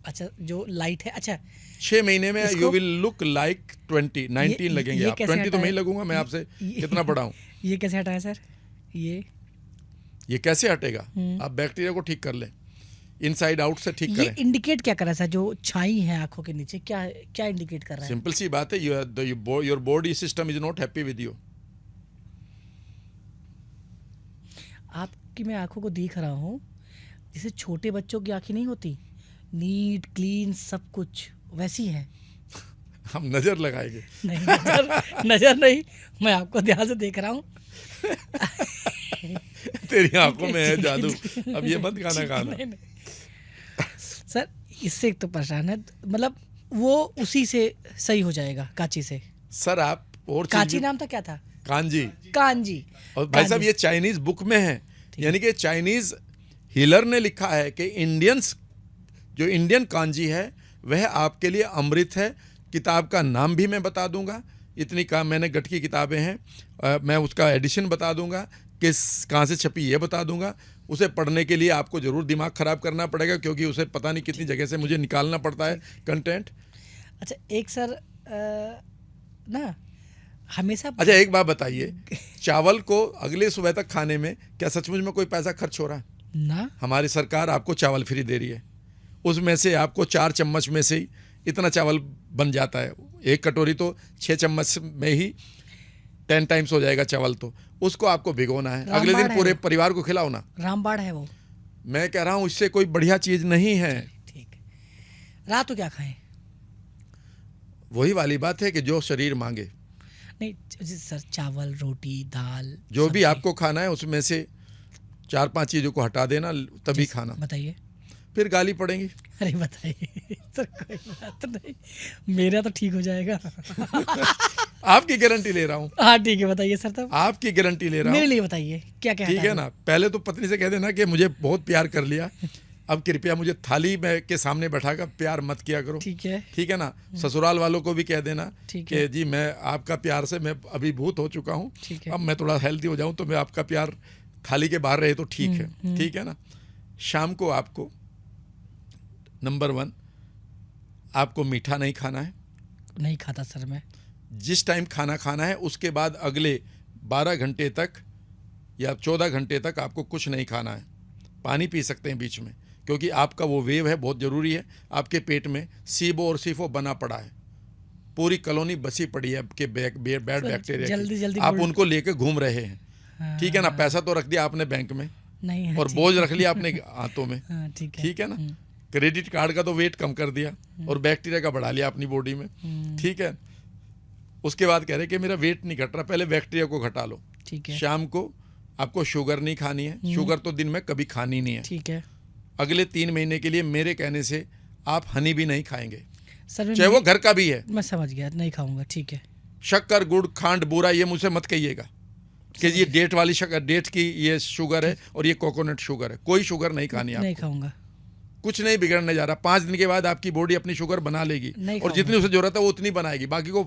अच्छा, जो लाइट है। अच्छा, 6 महीने में इसको- यू विल लुक लाइक 20, 19 लगेंगे ये आप। कैसे 20 तो मैं ही हटाएं? लगूंगा, मैं आपसे कितना बड़ा हूँ। ये कैसे हटाएं सर? ये कैसे हटेगा? आप बैक्टीरिया को ठीक कर लें, इनसाइड आउट से ठीक ये करें। इंडिकेट क्या कर रहा है सर, जो छाई है आंखों के नीचे, क्या क्या इंडिकेट कर रहा है? सिंपल सी बात है, your body system is not happy with you. आपकी मैं आंखों को देख रहा हूँ, जैसे छोटे बच्चों की आंखें नहीं होती, नीट क्लीन सब कुछ वैसी है। हम नजर लगाएंगे। नहीं, नजर नहीं, मैं आपको ध्यान से देख रहा हूँ। तेरी आंखों में है जादू। अब ये मत खाना खाना। नहीं, नहीं। सर इससे तो परेशान है, मतलब वो उसी से सही हो जाएगा, कांची से। सर आप और चीज कांची भी- नाम था क्या था? कांजी। कांजी। और भाई साहब ये चाइनीज बुक में है, यानी कि चाइनीज हीलर ने लिखा है कि जो इंडियन कांजी है वह आपके लिए अमृत है। किताब का नाम भी मैं बता दूंगा, इतनी मैंने गट की किताबें हैं, मैं उसका एडिशन बता दूंगा, कहाँ से छपी ये बता दूंगा। उसे पढ़ने के लिए आपको ज़रूर दिमाग ख़राब करना पड़ेगा, क्योंकि उसे पता नहीं कितनी जगह से मुझे निकालना पड़ता है कंटेंट। अच्छा एक सर ना हमेशा अच्छा एक बात बताइए, चावल को अगले सुबह तक खाने में क्या सचमुच में कोई पैसा खर्च हो रहा है? ना, हमारी सरकार आपको चावल फ्री दे रही है, उसमें से आपको 4 चम्मच में से ही इतना चावल बन जाता है। एक कटोरी तो 6 चम्मच में ही 10 टाइम्स हो जाएगा चावल, तो उसको आपको भिगोना है, अगले दिन रामबाण पूरे है परिवार को खिलाओ ना। रामबाड़ है वो। मैं कह रहा हूँ इससे कोई बढ़िया चीज़ नहीं है। ठीक है, रात को क्या खाएं? वही वाली बात है कि जो शरीर मांगे, नहीं सर, चावल रोटी दाल जो भी सब्जी। आपको खाना है उसमें से 4-5 चीज़ों को हटा देना, तभी खाना। बताइए। फिर गाली पड़ेगी। अरे बताइए सर, कोई बात नहीं, मेरा तो ठीक हो जाएगा। आपकी गारंटी ले रहा हूँ, हाँ ठीक है, बताइए सर। तब आपकी गारंटी ले रहा मेरे हूँ। लिए बताइए क्या क्या ठीक है ना, पहले तो पत्नी से कह देना कि मुझे बहुत प्यार कर लिया, अब कृपया मुझे थाली में के सामने बैठाकर प्यार मत किया करो। ठीक है। ठीक है ना। ससुराल वालों को भी कह देना ठीक है। कि जी मैं आपका प्यार से मैं अभिभूत हो चुका हूँ, ठीक है। अब मैं थोड़ा हेल्दी हो जाऊँ तो मैं आपका प्यार थाली के बाहर रहे तो ठीक है। ठीक है ना। शाम को आपको नंबर 1 आपको मीठा नहीं खाना है। नहीं खाता सर मैं। जिस टाइम खाना खाना है उसके बाद अगले 12 घंटे तक या 14 घंटे तक आपको कुछ नहीं खाना है। पानी पी सकते हैं बीच में, क्योंकि आपका वो वेव है बहुत ज़रूरी है। आपके पेट में सीबो और सीफो बना पड़ा है, पूरी कॉलोनी बसी पड़ी है आपके बैड बैक्टीरिया जल्दी की। जल्दी आप बोल- उनको लेके घूम रहे हैं। हाँ, ठीक है ना। पैसा तो रख दिया आपने बैंक में नहीं है, और ठीक बोझ रख लिया अपने हाथों में। हाँ, ठीक है। ठीक है ना। क्रेडिट कार्ड का तो वेट कम कर दिया और बैक्टीरिया का बढ़ा लिया अपनी बॉडी में। ठीक है। उसके बाद कह रहे कि मेरा वेट नहीं घट रहा, पहले बैक्टीरिया को घटा लो। ठीक है। शाम को आपको शुगर नहीं खानी है, शुगर तो दिन में कभी खानी नहीं है। ठीक है अगले 3 महीने के लिए मेरे कहने से आप हनी भी नहीं खाएंगे, सर। चाहे वो घर का भी है। मैं समझ गया, नहीं खाऊंगा। ठीक है। शक्कर गुड़ खांड बूरा ये मुझसे मत कहिएगा कि ये डेट वाली शक्कर, डेट की ये शुगर है और ये कोकोनट शुगर है। कोई शुगर नहीं खानी नहीं आपको। खाऊंगा। कुछ नहीं बिगड़ने जा रहा। 5 दिन के बाद आपकी बॉडी अपनी शुगर बना लेगी नहीं और जितनी उसे जरूरत है वो उतनी बनाएगी, बाकी को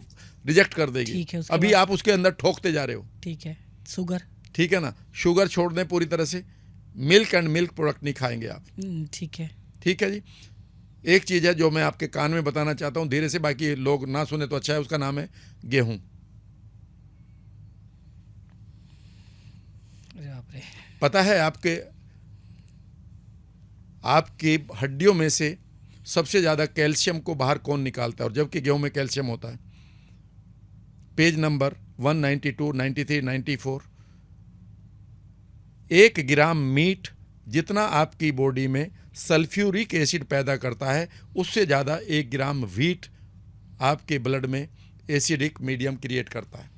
रिजेक्ट कर देगी। ठीक है, उसके अभी बाद? आप उसके अंदर ठोकते जा रहे हो। ठीक है। शुगर? ठीक है ना। शुगर छोड़ दें पूरी तरह से। मिल्क एंड मिल्क प्रोडक्ट नहीं खाएंगे आप। ठीक है। ठीक है जी। एक चीज़ है जो मैं आपके कान में बताना चाहता हूँ धीरे से, बाकी लोग ना सुने तो अच्छा है। उसका नाम है गेहूँ। रे। पता है आपके आपकी हड्डियों में से सबसे ज़्यादा कैल्शियम को बाहर कौन निकालता है, और जबकि गेहूं में कैल्शियम होता है? Page number 192, 93, 94। 1 ग्राम मीट जितना आपकी बॉडी में सल्फ्यूरिक एसिड पैदा करता है, उससे ज़्यादा 1 ग्राम व्हीट आपके ब्लड में एसिडिक मीडियम क्रिएट करता है।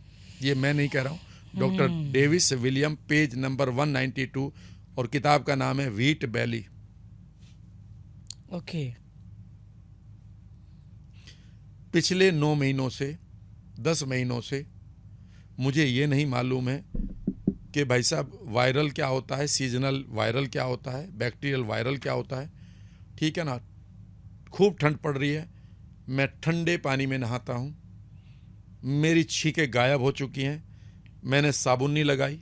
ये मैं नहीं कह रहा हूँ, doctor Davis William, page number 192, और किताब का नाम है व्हीट बैली। ओके। पिछले 9 महीनों से 10 महीनों से मुझे ये नहीं मालूम है कि भाई साहब वायरल क्या होता है, सीजनल वायरल क्या होता है, बैक्टीरियल वायरल क्या होता है। ठीक है ना, खूब ठंड पड़ रही है, मैं ठंडे पानी में नहाता हूँ, मेरी छींकें गायब हो चुकी हैं, मैंने साबुन नहीं लगाई,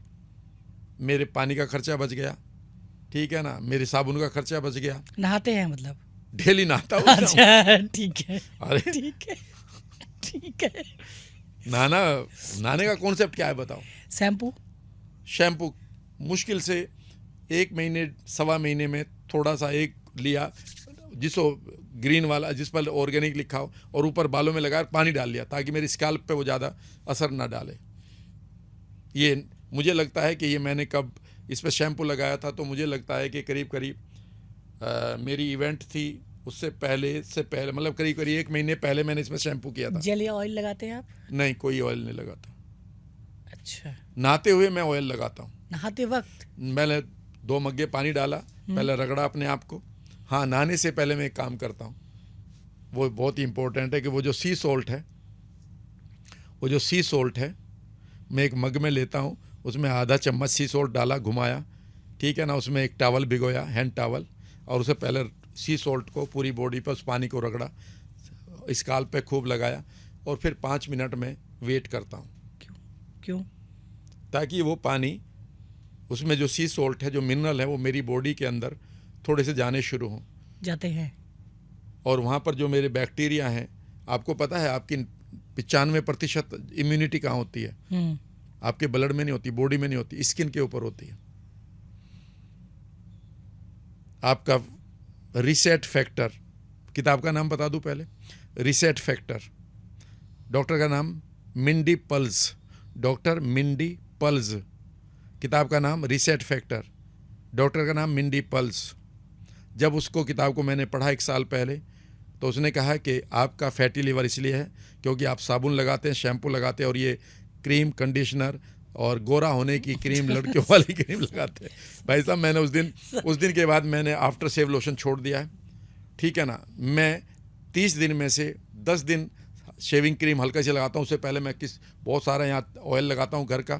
मेरे पानी का खर्चा बच गया। ठीक है ना, मेरे साबुन का खर्चा बच गया। नहाते हैं मतलब? डेली नहाता हूँ। अच्छा ठीक है, अरे ठीक है, ठीक है। नहाने का कॉन्सेप्ट क्या है बताओ? शैम्पू मुश्किल से 1 महीने 1.25 महीने में थोड़ा सा एक लिया, जिसको ग्रीन वाला, जिस पर ऑर्गेनिक लिखा हो, और ऊपर बालों में लगा पानी डाल लिया, ताकि मेरी स्कैल्प पे वो ज़्यादा असर ना डाले। ये मुझे लगता है कि ये मैंने कब इस पर शैम्पू लगाया था, तो मुझे लगता है कि करीब मेरी इवेंट थी उससे पहले मतलब करीब 1 महीने पहले मैंने इसमें शैम्पू किया था। जेल या ऑयल लगाते हैं आप? नहीं, कोई ऑयल नहीं लगाता। अच्छा। नहाते हुए मैं ऑयल लगाता हूँ। नहाते वक्त मैंने 2 मग्गे पानी डाला, पहले रगड़ा अपने आप को। हाँ, नहाने से पहले मैं एक काम करता हूँ, वो बहुत ही इंपॉर्टेंट है, कि वो जो सी सॉल्ट है मैं एक मग में लेता हूँ, उसमें आधा चम्मच सी सॉल्ट डाला, घुमाया, ठीक है ना, उसमें एक टॉवल भिगोया, हैंड टॉवल, और उसे पहले सी सॉल्ट को पूरी बॉडी पर, उस पानी को रगड़ा, स्काल्प पे खूब लगाया, और फिर 5 मिनट में वेट करता हूँ। क्यों? ताकि वो पानी, उसमें जो सी सॉल्ट है, जो मिनरल है, वो मेरी बॉडी के अंदर थोड़े से जाने शुरू हों। जाते हैं। और वहाँ पर जो मेरे बैक्टीरिया हैं, आपको पता है आपकी 95% इम्यूनिटी कहाँ होती है? आपके ब्लड में नहीं होती, बॉडी में नहीं होती, स्किन के ऊपर होती है। आपका रीसेट फैक्टर, किताब का नाम बता दूं पहले, रीसेट फैक्टर, डॉक्टर का नाम Mindy pulse, doctor Mindy pulse, किताब का नाम रीसेट फैक्टर, डॉक्टर का नाम मिंडी पल्स। जब उसको किताब को मैंने पढ़ा 1 साल पहले, तो उसने कहा कि आपका फैटी लीवर इसलिए है क्योंकि आप साबुन लगाते हैं, शैम्पू लगाते हैं, और ये क्रीम, कंडीशनर और गोरा होने की क्रीम, लड़कियों वाली क्रीम लगाते हैं। भाई साहब, मैंने उस दिन के बाद मैंने आफ्टर शेव लोशन छोड़ दिया है। ठीक है ना, मैं 30 दिन में से 10 दिन शेविंग क्रीम हल्का से लगाता हूँ। उससे पहले मैं बहुत सारा यहाँ ऑयल लगाता हूँ घर का,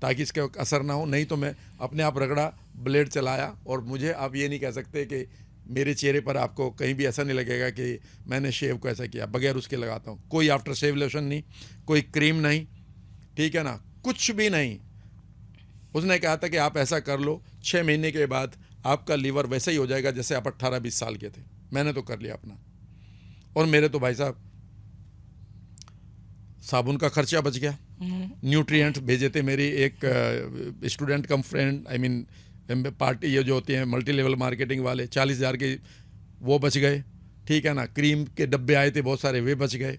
ताकि इसका असर ना हो। नहीं तो मैं अपने आप रगड़ा, ब्लेड चलाया, और मुझे आप ये नहीं कह सकते कि मेरे चेहरे पर आपको कहीं भी ऐसा नहीं लगेगा कि मैंने शेव को ऐसा किया, बगैर उसके लगाता हूँ। कोई आफ्टर शेव लोशन नहीं, कोई क्रीम नहीं, ठीक है ना, कुछ भी नहीं। उसने कहा था कि आप ऐसा कर लो, 6 महीने के बाद आपका लीवर वैसा ही हो जाएगा जैसे आप 18-20 साल के थे। मैंने तो कर लिया अपना, और मेरे तो भाई साहब साबुन का खर्चा बच गया। न्यूट्रिएंट्स भेजे थे मेरी एक student come friend, I mean party, ये जो होती हैं मल्टी लेवल मार्केटिंग वाले, 40,000 के वो बच गए। ठीक है ना, क्रीम के डब्बे आए थे बहुत सारे, वे बच गए।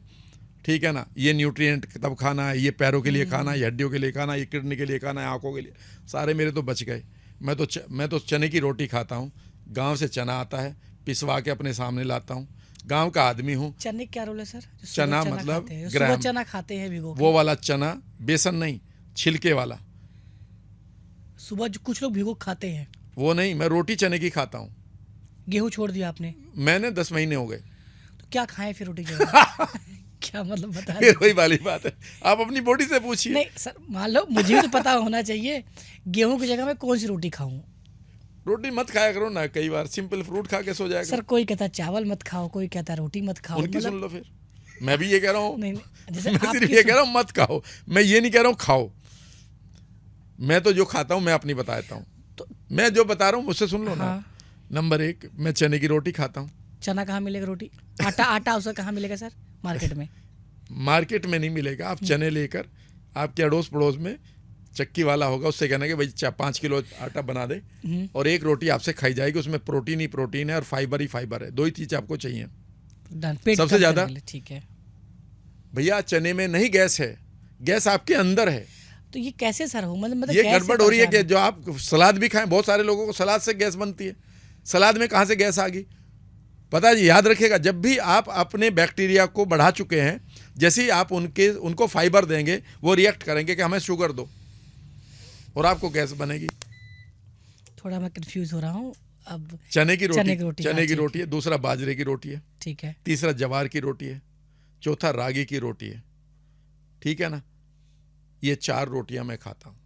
ठीक है ना, ये न्यूट्रिएंट तब खाना है, ये पैरों के लिए खाना है, ये हड्डियों के लिए खाना है, ये किडनी के लिए खाना है, आंखों के लिए, सारे मेरे तो बच गए। मैं तो चने की रोटी खाता हूँ, गांव से चना आता है, पिसवा के अपने सामने लाता हूँ, गांव का आदमी हूँ। चने क्या रोल है सर? चना मतलब ग्राम, चना खाते हैं भिगो के। वो वाला चना, बेसन नहीं, छिलके वाला। सुबह जो कुछ लोग भिगो खाते हैं, वो नहीं, मैं रोटी चने की खाता हूँ। गेहूं छोड़ दिया आपने? मैंने 10 महीने हो गए। तो क्या खाएं फिर रोटी के? क्या मतलब बता? फिर वही वाली बात है, आप अपनी बॉडी से पूछिए। नहीं सर, मान लो मुझे भी तो पता होना चाहिए, गेहूं की जगह मैं कौन सी रोटी खाऊं? रोटी मत खाया करो ना, कई बार सिंपल फ्रूट खा के सो जाएगा। सर कोई कहता है चावल मत खाओ, कोई कहता है रोटी मत खाओ। उनकी सुन लो फिर। मैं भी ये कह रहा हूँ, नहीं, मैं सिर्फ ये कह रहा हूँ मत खाओ, मैं ये नहीं कह रहा हूँ खाओ। मैं तो जो खाता हूँ मैं अपनी बताता हूँ, तो मैं जो बता रहा हूँ मुझसे सुन लो ना। नंबर 1, मैं चने की रोटी खाता हूँ। चना कहाँ मिलेगा? रोटी आटा उसका कहाँ मिलेगा सर? मार्केट में? मार्केट में नहीं मिलेगा। आप चने लेकर आपके अड़ोस पड़ोस में चक्की वाला होगा, उससे कहना कि भाई 5 किलो आटा बना दे और एक रोटी आपसे खाई जाएगी, उसमें प्रोटीन ही प्रोटीन है और फाइबर ही फाइबर है, 2 ही चीज़ आपको चाहिए। पेट सबसे कम ज़्यादा करने के लिए, ठीक है। भैया चने में नहीं गैस है, गैस आपके अंदर है। तो ये कैसे सर हो, मतलब ये गैस से गड़बड़ हो रही है कि परेशान जो आप सलाद भी खाएं, बहुत सारे लोगों को सलाद से गैस बनती है। सलाद में कहाँ से गैस आ गई? पता है, याद रखिएगा, जब भी आप अपने बैक्टीरिया को बढ़ा चुके हैं, जैसे ही आप उनको फाइबर देंगे, वो रिएक्ट करेंगे कि हमें शुगर दो, और आपको गैस बनेगी। थोड़ा मैं कंफ्यूज हो रहा हूँ अब। चने की रोटी, चने की रोटी, चने हाँ, की ठीक रोटी है, दूसरा बाजरे की रोटी है, ठीक है। तीसरा जवार की रोटी है, चौथा रागी की रोटी है, ठीक है ना। ये 4 रोटियां मैं खाता हूं।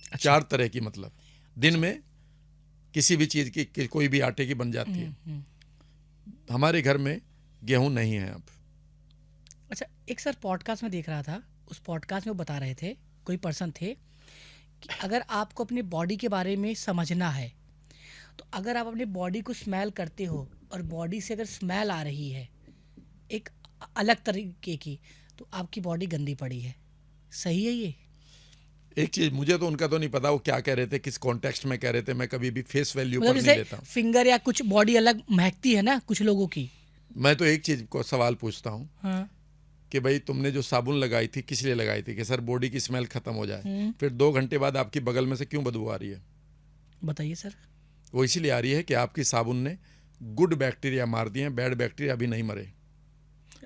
अच्छा। 4 तरह की, मतलब दिन में किसी भी चीज की, कोई भी आटे की बन जाती है। हमारे घर में गेहूं नहीं है अब। अच्छा, एक सर पॉडकास्ट में देख रहा था, उस पॉडकास्ट में वो बता रहे थे, कोई पर्सन थे, कि अगर आपको अपनी बॉडी के बारे में समझना है, तो अगर आप अपनी बॉडी को स्मेल करते हो और बॉडी से अगर स्मेल आ रही है एक अलग तरीके की, तो आपकी बॉडी गंदी पड़ी है। सही है ये? एक चीज मुझे तो उनका तो नहीं पता वो क्या कह रहे थे, किस कॉन्टेक्स्ट में कह रहे थे, मैं कभी भी फेस वैल्यू मतलब पर नहीं जैसे लेता हूं। फिंगर या कुछ बॉडी अलग महकती है ना कुछ लोगों की। मैं तो एक चीज को सवाल पूछता हूं हाँ। कि भाई तुमने जो साबुन लगाई थी किस लिए लगाई थी? कि सर बॉडी की स्मेल खत्म हो जाए। फिर 2 घंटे बाद आपकी बगल में से क्यों बदबू आ रही है? बताइए सर। वो इसीलिए आ रही है कि आपकी साबुन ने गुड बैक्टीरिया मार दिए हैं, बैड बैक्टीरिया अभी नहीं मरे।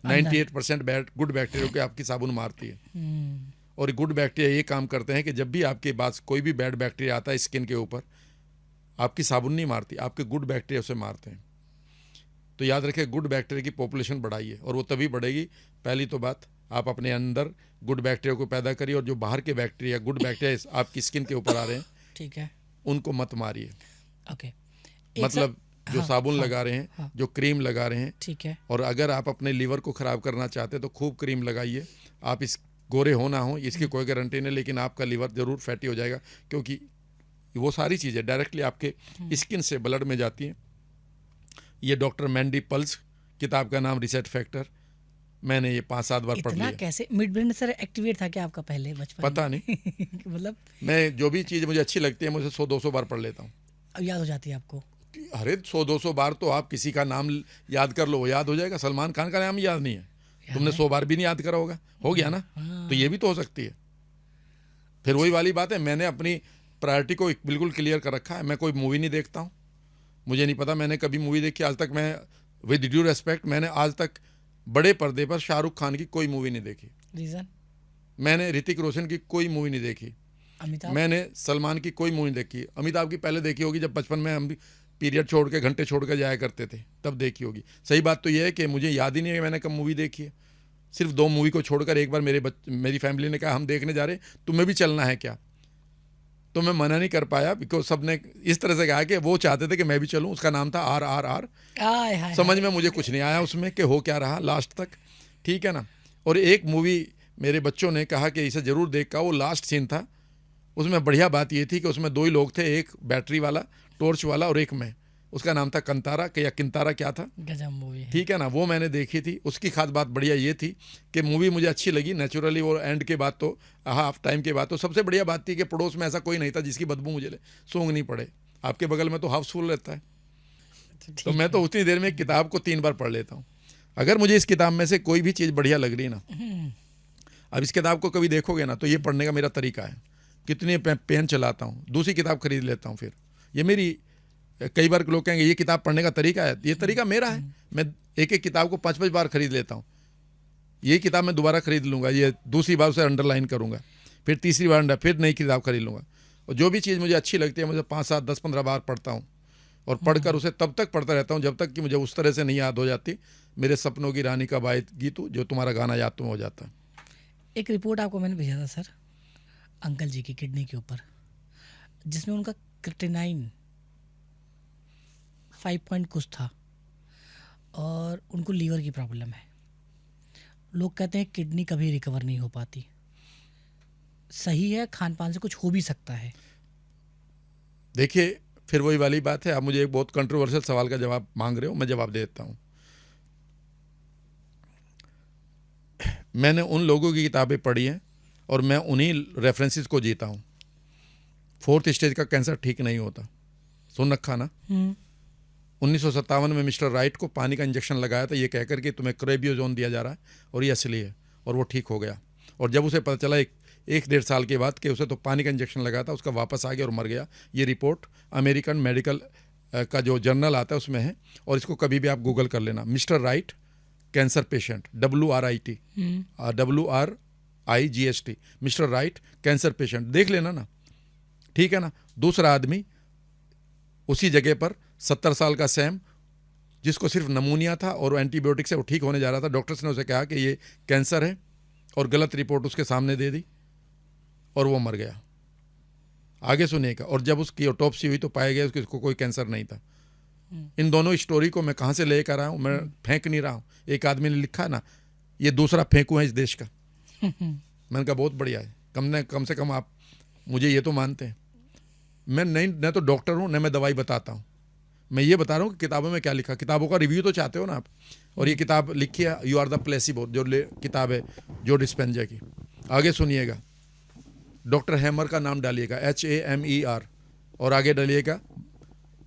98% गुड बैक्टीरिया को आपकी साबुन मारती है। और गुड बैक्टीरिया ये काम करते हैं कि जब भी आपके पास कोई भी बैड बैक्टीरिया आता है स्किन के ऊपर, आपकी साबुन नहीं मारती, आपके गुड बैक्टीरिया उसे मारते हैं। तो याद रखें, गुड बैक्टीरिया की पॉपुलेशन बढ़ाइए, और वो तभी बढ़ेगी, पहली तो बात, आप अपने अंदर गुड बैक्टीरिया को पैदा करिए, और जो बाहर के बैक्टीरिया, गुड बैक्टीरिया आपकी स्किन के ऊपर आ रहे हैं, ठीक है, उनको मत मारिए। ओके। मतलब जो साबुन लगा रहे हैं, जो क्रीम लगा रहे हैं, ठीक है, और अगर आप अपने लीवर को ख़राब करना चाहते हैं तो खूब क्रीम लगाइए। आप इस गोरे हो ना हो इसकी कोई गारंटी नहीं, लेकिन आपका लीवर ज़रूर फैटी हो जाएगा, क्योंकि वो सारी चीज़ें डायरेक्टली आपके स्किन से ब्लड में जाती हैं। ये डॉक्टर मैंडी पल्स किताब का नाम रिसेट फैक्टर, मैंने ये 5-7 बार पढ़ लिया। कैसे मिड ब्रेन सर एक्टिवेट था क्या आपका पहले बचपन पता नहीं मतलब मैं जो भी चीज़ मुझे अच्छी लगती है मुझे 100-200 बार पढ़ लेता हूँ। अब याद हो जाती है आपको? अरे 100-200 बार तो आप किसी का नाम याद कर लो, वो याद हो जाएगा। सलमान खान का नाम याद नहीं है, तुमने 100 बार भी नहीं याद करा होगा, हो गया ना। तो ये भी तो हो सकती है। फिर वही वाली बात है, मैंने अपनी प्रायोरिटी को बिल्कुल क्लियर कर रखा है। मैं कोई मूवी नहीं देखता हूँ, मुझे नहीं पता मैंने कभी मूवी देखी आज तक। मैं विद ड्यू रेस्पेक्ट, मैंने आज तक बड़े पर्दे पर शाहरुख खान की कोई मूवी नहीं देखी। रीज़न? मैंने ऋतिक रोशन की कोई मूवी नहीं देखी। अमिताभ? मैंने सलमान की कोई मूवी नहीं देखी। अमिताभ की पहले देखी होगी, जब बचपन में हम भी पीरियड छोड़ के, घंटे छोड़ के जाया करते थे, तब देखी होगी। सही बात तो यह है कि मुझे याद ही नहीं है मैंने कब मूवी देखी है। सिर्फ 2 मूवी को छोड़कर एक बार मेरी फैमिली ने कहा हम देखने जा रहे, तुम्हें भी चलना है क्या? तो मैं मना नहीं कर पाया, बिकॉज सबने इस तरह से कहा कि वो चाहते थे कि मैं भी चलूं। उसका नाम था RRR। समझ में मुझे कुछ नहीं आया उसमें कि हो क्या रहा लास्ट तक, ठीक है ना। और एक मूवी मेरे बच्चों ने कहा कि इसे ज़रूर देख का, वो लास्ट सीन था, उसमें बढ़िया बात ये थी कि उसमें 2 ही लोग थे, एक बैटरी वाला टॉर्च वाला और एक मैं। उसका नाम था कंतारा या किंतारा क्या था, गजब मूवी है। ठीक है ना। वो मैंने देखी थी। उसकी खास बात बढ़िया ये थी कि मूवी मुझे अच्छी लगी नेचुरली, और एंड के बाद तो हाफ टाइम के बाद तो सबसे बढ़िया बात थी कि पड़ोस में ऐसा कोई नहीं था जिसकी बदबू मुझे सूंघनी पड़े। आपके बगल में तो हाउसफुल रहता है, तो मैं तो उतनी देर में एक किताब को 3 बार पढ़ लेता हूँ। अगर मुझे इस किताब में से कोई भी चीज़ बढ़िया लग रही ना, अब इस किताब को कभी देखोगे ना तो ये पढ़ने का मेरा तरीका है। कितनी पेन चलाता हूँ, दूसरी किताब खरीद लेता हूँ। फिर ये मेरी, कई बार लोग कहेंगे ये किताब पढ़ने का तरीका है, ये तरीका मेरा है। मैं एक किताब को 5-5 बार खरीद लेता हूँ। ये किताब मैं दोबारा खरीद लूँगा, ये दूसरी बार उसे अंडरलाइन करूँगा, फिर तीसरी बार फिर नई किताब खरीद लूँगा। और जो भी चीज़ मुझे अच्छी लगती है मुझे 5, 7, 10, 15 बार पढ़ता हूँ, और पढ़कर उसे तब तक पढ़ता रहता हूँ जब तक कि मुझे उस तरह से नहीं याद हो जाती मेरे सपनों की रानी का बाय गीतू, जो तुम्हारा गाना याद तुम्हें हो जाता है। एक रिपोर्ट आपको मैंने भेजा था सर, अंकल जी की किडनी के ऊपर, जिसमें उनका क्रिएटिनिन 5 पॉइंट कुछ था, और उनको लीवर की प्रॉब्लम है। लोग कहते हैं किडनी कभी रिकवर नहीं हो पाती। सही है? खान पान से कुछ हो भी सकता है? देखिए, फिर वही वाली बात है, आप मुझे एक बहुत कंट्रोवर्शियल सवाल का जवाब मांग रहे हो, मैं जवाब दे देता हूँ। मैंने उन लोगों की किताबें पढ़ी हैं और मैं उन्हीं रेफरेंसेस को जीता हूँ। 4th स्टेज का कैंसर ठीक नहीं होता, सुन रखा ना। 1957 में मिस्टर राइट को पानी का इंजेक्शन लगाया था ये कहकर कि तुम्हें क्रेबियोजोन दिया जा रहा है और ये असली है, और वो ठीक हो गया। और जब उसे पता चला एक डेढ़ साल के बाद कि उसे तो पानी का इंजेक्शन लगाया था, उसका वापस आ गया और मर गया। ये रिपोर्ट अमेरिकन मेडिकल का जो जर्नल आता है उसमें है, और इसको कभी भी आप गूगल कर लेना, mister right cancer patient, WRIT, WRIGST, mister right cancer patient, देख लेना ना, ठीक है ना। दूसरा आदमी उसी जगह पर 70 साल का सैम, जिसको सिर्फ नमूनिया था और एंटीबायोटिक से वो ठीक होने जा रहा था। डॉक्टर्स ने उसे कहा कि ये कैंसर है और गलत रिपोर्ट उसके सामने दे दी और वो मर गया। आगे सुनिएगा। और जब उसकी ऑटोप्सी हुई तो पाया गया कि उसको कोई कैंसर नहीं था। इन दोनों स्टोरी को मैं कहाँ से लेकर आया हूँ, मैं फेंक नहीं रहा हूँ। एक आदमी ने लिखा ना, ये दूसरा फेंकू है इस देश का। मैंने कहा बहुत बढ़िया है, कम से कम आप मुझे ये तो मानते हैं। मैं नहीं, न तो डॉक्टर हूँ न मैं दवाई बताता हूँ, मैं ये बता रहा हूँ कि किताबों में क्या लिखा। किताबों का रिव्यू तो चाहते हो ना आप, और ये किताब लिखी है यू आर द प्लेसिबो, जो किताब है जो डिस्पेंजा की। आगे सुनिएगा, डॉक्टर हैमर का नाम डालिएगा, HAMER, और आगे डालिएगा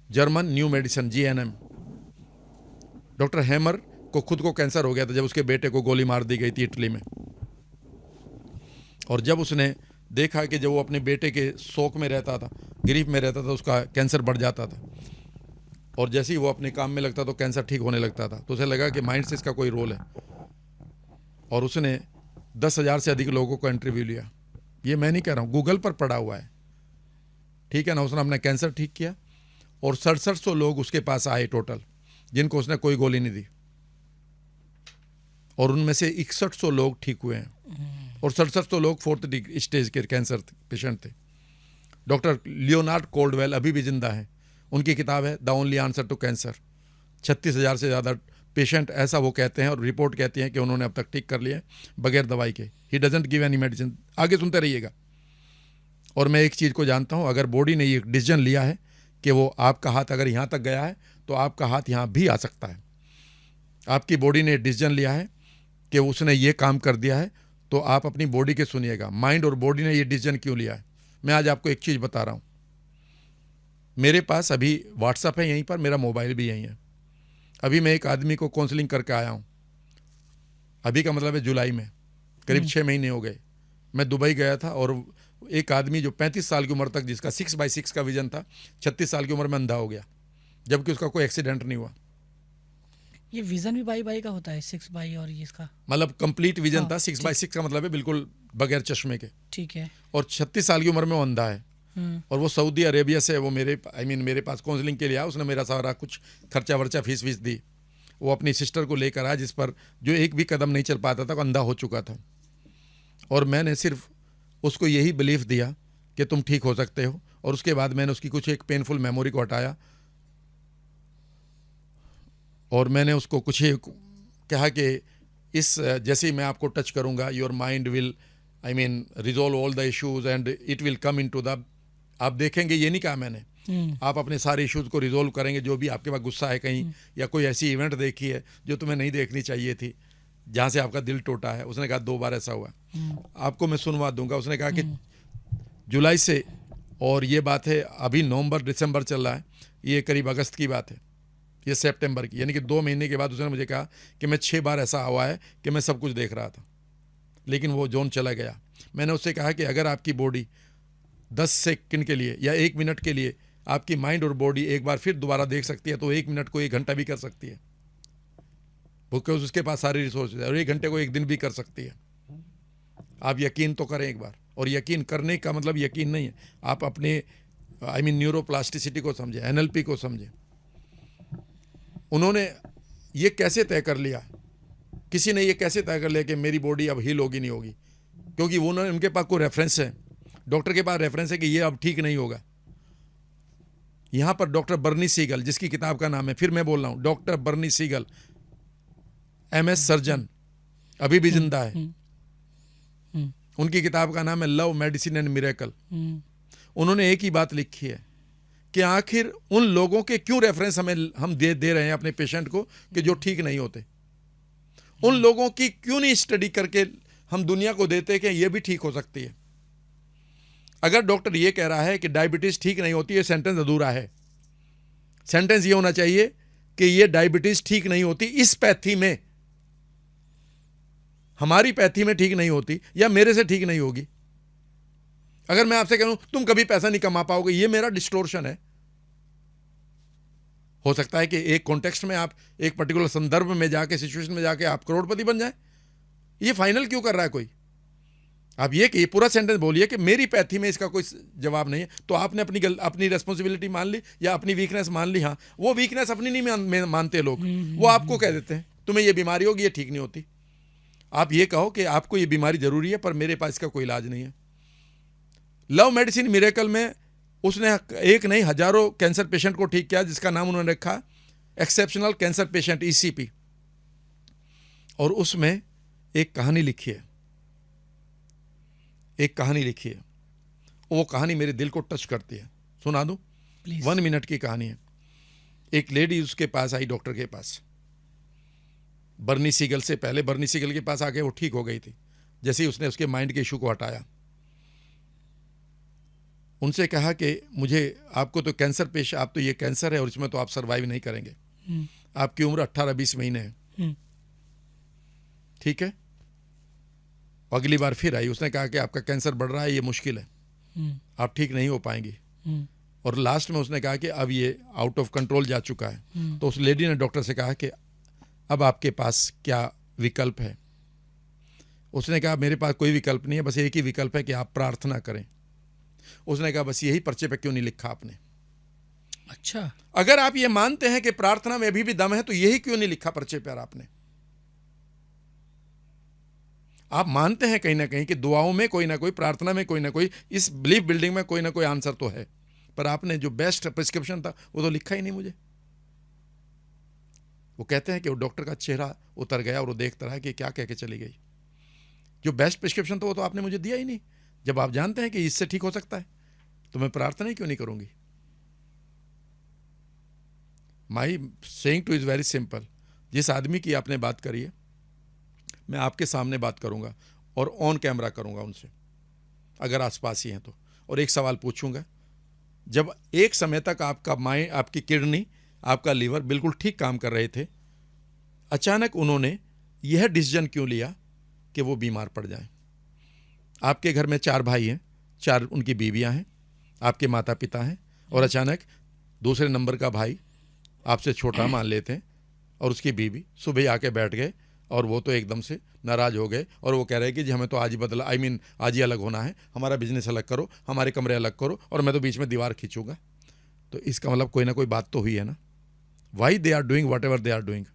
German new medicine, GNM। Doctor hammer को खुद को कैंसर हो गया था जब उसके बेटे को गोली मार दी गई थी इटली में। और जब उसने देखा कि जब वो अपने बेटे के शोक में रहता था, ग्रीफ में रहता था, उसका कैंसर बढ़ जाता था, और जैसे ही वो अपने काम में लगता तो कैंसर ठीक होने लगता था, तो उसे लगा कि माइंड से इसका कोई रोल है। और उसने 10,000 से अधिक लोगों को इंटरव्यू लिया। ये मैं नहीं कह रहा हूँ, गूगल पर पड़ा हुआ है, ठीक है ना। उसने अपना कैंसर ठीक किया और 6700 लोग उसके पास आए टोटल, जिनको उसने कोई गोली नहीं दी, और उनमें से 6100 लोग ठीक हुए हैं, और 6700 लोग 4th स्टेज के कैंसर पेशेंट थे। डॉक्टर लियोनार्ड कोल्डवेल अभी भी जिंदा है, उनकी किताब है the only answer to cancer. 36,000 से ज़्यादा पेशेंट, ऐसा वो कहते हैं, और रिपोर्ट कहती है कि उन्होंने अब तक ठीक कर लिए बगैर दवाई के। He doesn't give any medicine. आगे सुनते रहिएगा। और मैं एक चीज़ को जानता हूँ, अगर बॉडी ने ये डिसीजन लिया है कि वो आपका हाथ अगर यहाँ तक गया है तो आपका हाथ यहाँ भी आ सकता है। आपकी बॉडी ने डिसीजन लिया है कि उसने ये काम कर दिया है, तो आप अपनी बॉडी के सुनिएगा। माइंड और बॉडी ने ये डिसीजन क्यों लिया है, मैं आज आपको एक चीज़ बता रहा हूँ। मेरे पास अभी व्हाट्सअप है, यहीं पर मेरा मोबाइल भी यहीं है। अभी मैं एक आदमी को काउंसलिंग करके आया हूँ, अभी का मतलब है जुलाई में, करीब 6 महीने हो गए। मैं दुबई गया था, और एक आदमी जो 35 साल की उम्र तक, जिसका 6x6 का विजन था, 36 साल की उम्र में अंधा हो गया, जबकि उसका कोई एक्सीडेंट नहीं हुआ। ये विजन भी बाई का होता है, 6x और ये इसका मतलब कंप्लीट विजन हाँ, था। 6x6 का मतलब है बिल्कुल बगैर चश्मे के, ठीक है। और 36 साल की उम्र में वो अंधा है। और वो सऊदी अरेबिया से वो मेरे पास काउंसलिंग के लिए आया। उसने मेरा सारा कुछ खर्चा वर्चा फीस दी। वो अपनी सिस्टर को लेकर आया, जिस पर जो एक भी कदम नहीं चल पाता था, वो अंधा हो चुका था। और मैंने सिर्फ उसको यही बिलीफ दिया कि तुम ठीक हो सकते हो, और उसके बाद मैंने उसकी कुछ एक पेनफुल मेमोरी को हटाया, और मैंने उसको कुछ कहा कि इस जैसे ही मैं आपको टच करूँगा, your mind will resolve all the issues and it will come into the, आप देखेंगे, ये नहीं कहा मैंने, आप अपने सारे इश्यूज को रिजोल्व करेंगे। जो भी आपके पास गुस्सा है कहीं, या कोई ऐसी इवेंट देखी है जो तुम्हें नहीं देखनी चाहिए थी, जहाँ से आपका दिल टूटा है। उसने कहा 2 बार ऐसा हुआ, आपको मैं सुनवा दूंगा। उसने कहा कि जुलाई से, और ये बात है अभी नवंबर दिसंबर चल रहा है, ये करीब अगस्त की बात है, ये सितंबर की, यानी कि 2 महीने के बाद उसने मुझे कहा कि मैं 6 बार ऐसा हुआ है कि मैं सब कुछ देख रहा था, लेकिन वो जोन चला गया। मैंने उससे कहा कि अगर आपकी बॉडी 10 सेकंड के लिए या 1 मिनट के लिए आपकी माइंड और बॉडी एक बार फिर दोबारा देख सकती है, तो 1 मिनट को 1 घंटा भी कर सकती है, बिकॉज उसके पास सारी रिसोर्सेज है, और 1 घंटे को 1 दिन भी कर सकती है। आप यकीन तो करें एक बार, और यकीन करने का मतलब यकीन नहीं है, आप अपने न्यूरोप्लास्टिसिटी को समझें, NLP को समझें। उन्होंने ये कैसे तय कर लिया, किसी ने ये कैसे तय कर लिया कि मेरी बॉडी अब हील होगी नहीं होगी, क्योंकि वो उनके पास कोई रेफरेंस है, डॉक्टर के पास रेफरेंस है कि ये अब ठीक नहीं होगा। यहाँ पर डॉक्टर बर्नी सीगल, जिसकी किताब का नाम है, फिर मैं बोल रहा हूँ, डॉक्टर बर्नी सीगल, MS सर्जन, अभी भी जिंदा है। उनकी किताब का नाम है लव, मेडिसिन एंड मिरेकल। उन्होंने एक ही बात लिखी है कि आखिर उन लोगों के क्यों रेफरेंस हम दे रहे हैं अपने पेशेंट को कि जो ठीक नहीं होते। उन लोगों की क्यों नहीं स्टडी करके हम दुनिया को देते हैं कि ये भी ठीक हो सकती है। अगर डॉक्टर ये कह रहा है कि डायबिटीज़ ठीक नहीं होती, ये सेंटेंस अधूरा है। सेंटेंस ये होना चाहिए कि ये डायबिटीज़ ठीक नहीं होती इस पैथी में, हमारी पैथी में ठीक नहीं होती, या मेरे से ठीक नहीं होगी। अगर मैं आपसे कहूं तुम कभी पैसा नहीं कमा पाओगे, ये मेरा डिस्टोर्शन है। हो सकता है कि एक कॉन्टेक्स्ट में आप एक पर्टिकुलर संदर्भ में जाके, सिचुएशन में जाके आप करोड़पति बन जाए। ये फाइनल क्यों कर रहा है कोई? आप ये पूरा सेंटेंस बोलिए कि मेरी पैथी में इसका कोई जवाब नहीं है, तो आपने अपनी रेस्पॉन्सिबिलिटी मान ली या अपनी वीकनेस मान ली। हाँ, वो वीकनेस अपनी नहीं मानते लोग, वो आपको कह देते हैं तुम्हें ये बीमारी होगी, ये ठीक नहीं होती। आप ये कहो कि आपको ये बीमारी जरूरी है पर मेरे पास इसका कोई इलाज नहीं है। लव मेडिसिन मिरेकल में उसने एक नहीं हजारों कैंसर पेशेंट को ठीक किया, जिसका नाम उन्होंने रखा एक्सेप्शनल कैंसर पेशेंट, ECP। और उसमें एक कहानी लिखी है, वो कहानी मेरे दिल को टच करती है। सुना दूं? 1 मिनट की कहानी है। एक लेडी उसके पास आई, डॉक्टर के पास, बर्नी सीगल से पहले। बर्नी सीगल के पास आके वो ठीक हो गई थी, जैसे ही उसने उसके माइंड के इशू को हटाया। उनसे कहा कि मुझे, आपको तो कैंसर आप तो ये कैंसर है और इसमें तो आप सर्वाइव नहीं करेंगे, आपकी उम्र 18-20 महीने है, ठीक है। अगली बार फिर आई, उसने कहा कि आपका कैंसर बढ़ रहा है, ये मुश्किल है, आप ठीक नहीं हो पाएंगी। और लास्ट में उसने कहा कि अब ये आउट ऑफ कंट्रोल जा चुका है। तो उस लेडी ने डॉक्टर से कहा कि अब आपके पास क्या विकल्प है? उसने कहा मेरे पास कोई विकल्प नहीं है, बस एक ही विकल्प है कि आप प्रार्थना करें। उसने कहा बस यही पर्चे पे क्यों नहीं लिखा आपने? अच्छा, अगर आप ये मानते हैं कि प्रार्थना में अभी भी दम है तो यही क्यों नहीं लिखा पर्चे पर आपने? आप मानते हैं कहीं ना कहीं कि दुआओं में कोई ना कोई, प्रार्थना में कोई ना कोई, इस बिलीफ बिल्डिंग में कोई ना कोई आंसर तो है, पर आपने जो बेस्ट प्रिस्क्रिप्शन था वो तो लिखा ही नहीं मुझे। वो कहते हैं कि वो डॉक्टर का चेहरा उतर गया और वो देखता रहा कि क्या कह के चली गई। जो बेस्ट प्रिस्क्रिप्शन था वो तो आपने मुझे दिया ही नहीं। जब आप जानते हैं कि इससे ठीक हो सकता है तो मैं प्रार्थना ही क्यों नहीं करूंगी? माई saying two is very simple. जिस आदमी की आपने बात करी है, मैं आपके सामने बात करूंगा और ऑन कैमरा करूंगा उनसे, अगर आसपास ही हैं तो, और एक सवाल पूछूंगा। जब एक समय तक आपका माइंड, आपकी किडनी, आपका लीवर बिल्कुल ठीक काम कर रहे थे, अचानक उन्होंने यह डिसीजन क्यों लिया कि वो बीमार पड़ जाएं? आपके घर में 4 भाई हैं, 4 उनकी बीवियां हैं, आपके माता पिता हैं, और अचानक दूसरे नंबर का भाई आपसे छोटा मान लेते हैं और उसकी बीवी सुबह आके बैठ गए और वो तो एकदम से नाराज़ हो गए और वो कह रहे हैं कि जी हमें तो आज ही बदला, आज ही अलग होना है, हमारा बिजनेस अलग करो, हमारे कमरे अलग करो, और मैं तो बीच में दीवार खींचूंगा। तो इसका मतलब कोई ना कोई बात तो हुई है ना। Why they are doing whatever they are doing?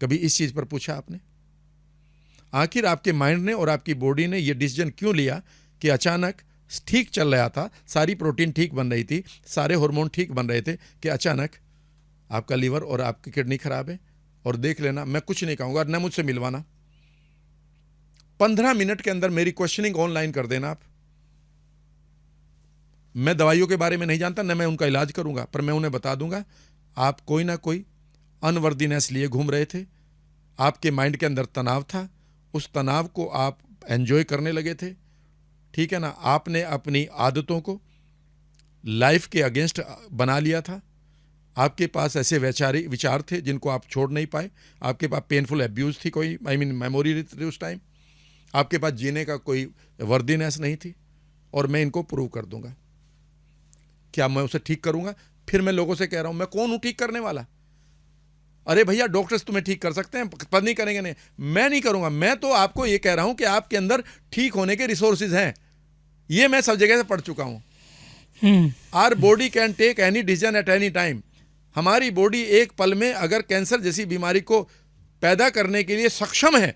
कभी इस चीज़ पर पूछा आपने? आखिर आपके माइंड ने और आपकी बॉडी ने ये डिसीजन क्यों लिया कि अचानक ठीक चल रहा था, सारी प्रोटीन ठीक बन रही थी, सारे हार्मोन ठीक बन रहे थे, कि अचानक आपका लीवर और आपकी किडनी खराब है? और देख लेना, मैं कुछ नहीं कहूँगा, न मुझसे मिलवाना, 15 मिनट के अंदर मेरी क्वेश्चनिंग ऑनलाइन कर देना आप। मैं दवाइयों के बारे में नहीं जानता, न मैं उनका इलाज करूँगा, पर मैं उन्हें बता दूंगा आप कोई ना कोई अनवर्दीनेस लिए घूम रहे थे, आपके माइंड के अंदर तनाव था, उस तनाव को आप एंजॉय करने लगे थे, ठीक है ना। आपने अपनी आदतों को लाइफ के अगेंस्ट बना लिया था, आपके पास ऐसे वैचारिक विचार थे जिनको आप छोड़ नहीं पाए, आपके पास पेनफुल एब्यूज़ थी, कोई मेमोरी थी उस टाइम, आपके पास जीने का कोई वर्दीनेस नहीं थी, और मैं इनको प्रूव कर दूंगा। क्या मैं उसे ठीक करूंगा? फिर मैं लोगों से कह रहा हूं, मैं कौन हूं ठीक करने वाला? अरे भैया डॉक्टर्स तुम्हें ठीक कर सकते हैं, पर नहीं करेंगे, नहीं, मैं नहीं करूंगा। मैं तो आपको ये कह रहा हूं कि आपके अंदर ठीक होने के रिसोर्सेज हैं, ये मैं सब जगह से पढ़ चुका हूं। Our body can take any decision at any time. हमारी बॉडी एक पल में अगर कैंसर जैसी बीमारी को पैदा करने के लिए सक्षम है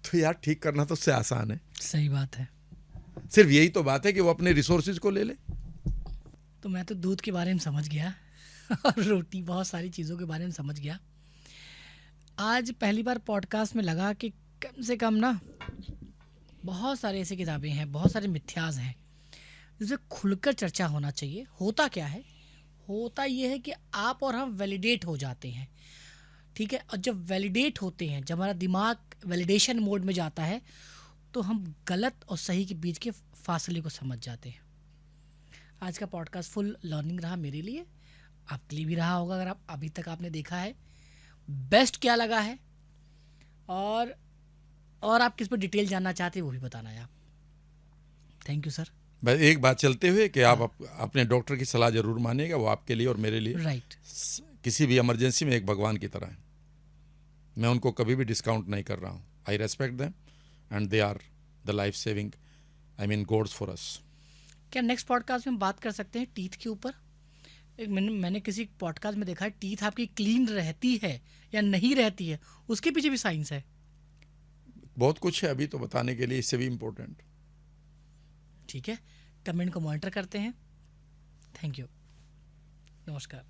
तो यार ठीक करना तो उससे आसान है। सही बात है। सिर्फ यही तो बात है कि वो अपने रिसोर्सेज को ले ले। तो मैं तो दूध के बारे में समझ गया और रोटी, बहुत सारी चीज़ों के बारे में समझ गया। आज पहली बार पॉडकास्ट में लगा कि कम से कम ना बहुत सारी ऐसी किताबें हैं, बहुत सारे मिथ्याज हैं जिसमें खुलकर चर्चा होना चाहिए। होता क्या है? होता ये है कि आप और हम वैलिडेट हो जाते हैं, ठीक है, और जब वैलिडेट होते हैं, जब हमारा दिमाग वैलिडेशन मोड में जाता है, तो हम गलत और सही के बीच के फासले को समझ जाते हैं। आज का पॉडकास्ट फुल लर्निंग रहा मेरे लिए, आपके लिए भी रहा होगा अगर आप अभी तक आपने देखा है। बेस्ट क्या लगा है और आप किस पर डिटेल जानना चाहते हैं वो भी बताना है आप। Thank you sir. बस एक बात चलते हुए कि आप अपने डॉक्टर की सलाह जरूर मानिएगा, वो आपके लिए और मेरे लिए राइट। किसी भी इमरजेंसी में एक भगवान की तरह है। मैं उनको कभी भी डिस्काउंट नहीं कर रहा हूँ। I respect them and they are the life saving, I mean gods for us. क्या नेक्स्ट पॉडकास्ट में बात कर सकते हैं टीथ के ऊपर? एक मैंने किसी पॉडकास्ट में देखा है टीथ आपकी क्लीन रहती है या नहीं रहती है, उसके पीछे भी साइंस है। बहुत कुछ है अभी तो बताने के लिए, इससे भी इम्पोर्टेंट। ठीक है, कमेंट को मॉनिटर करते हैं। थैंक यू, नमस्कार।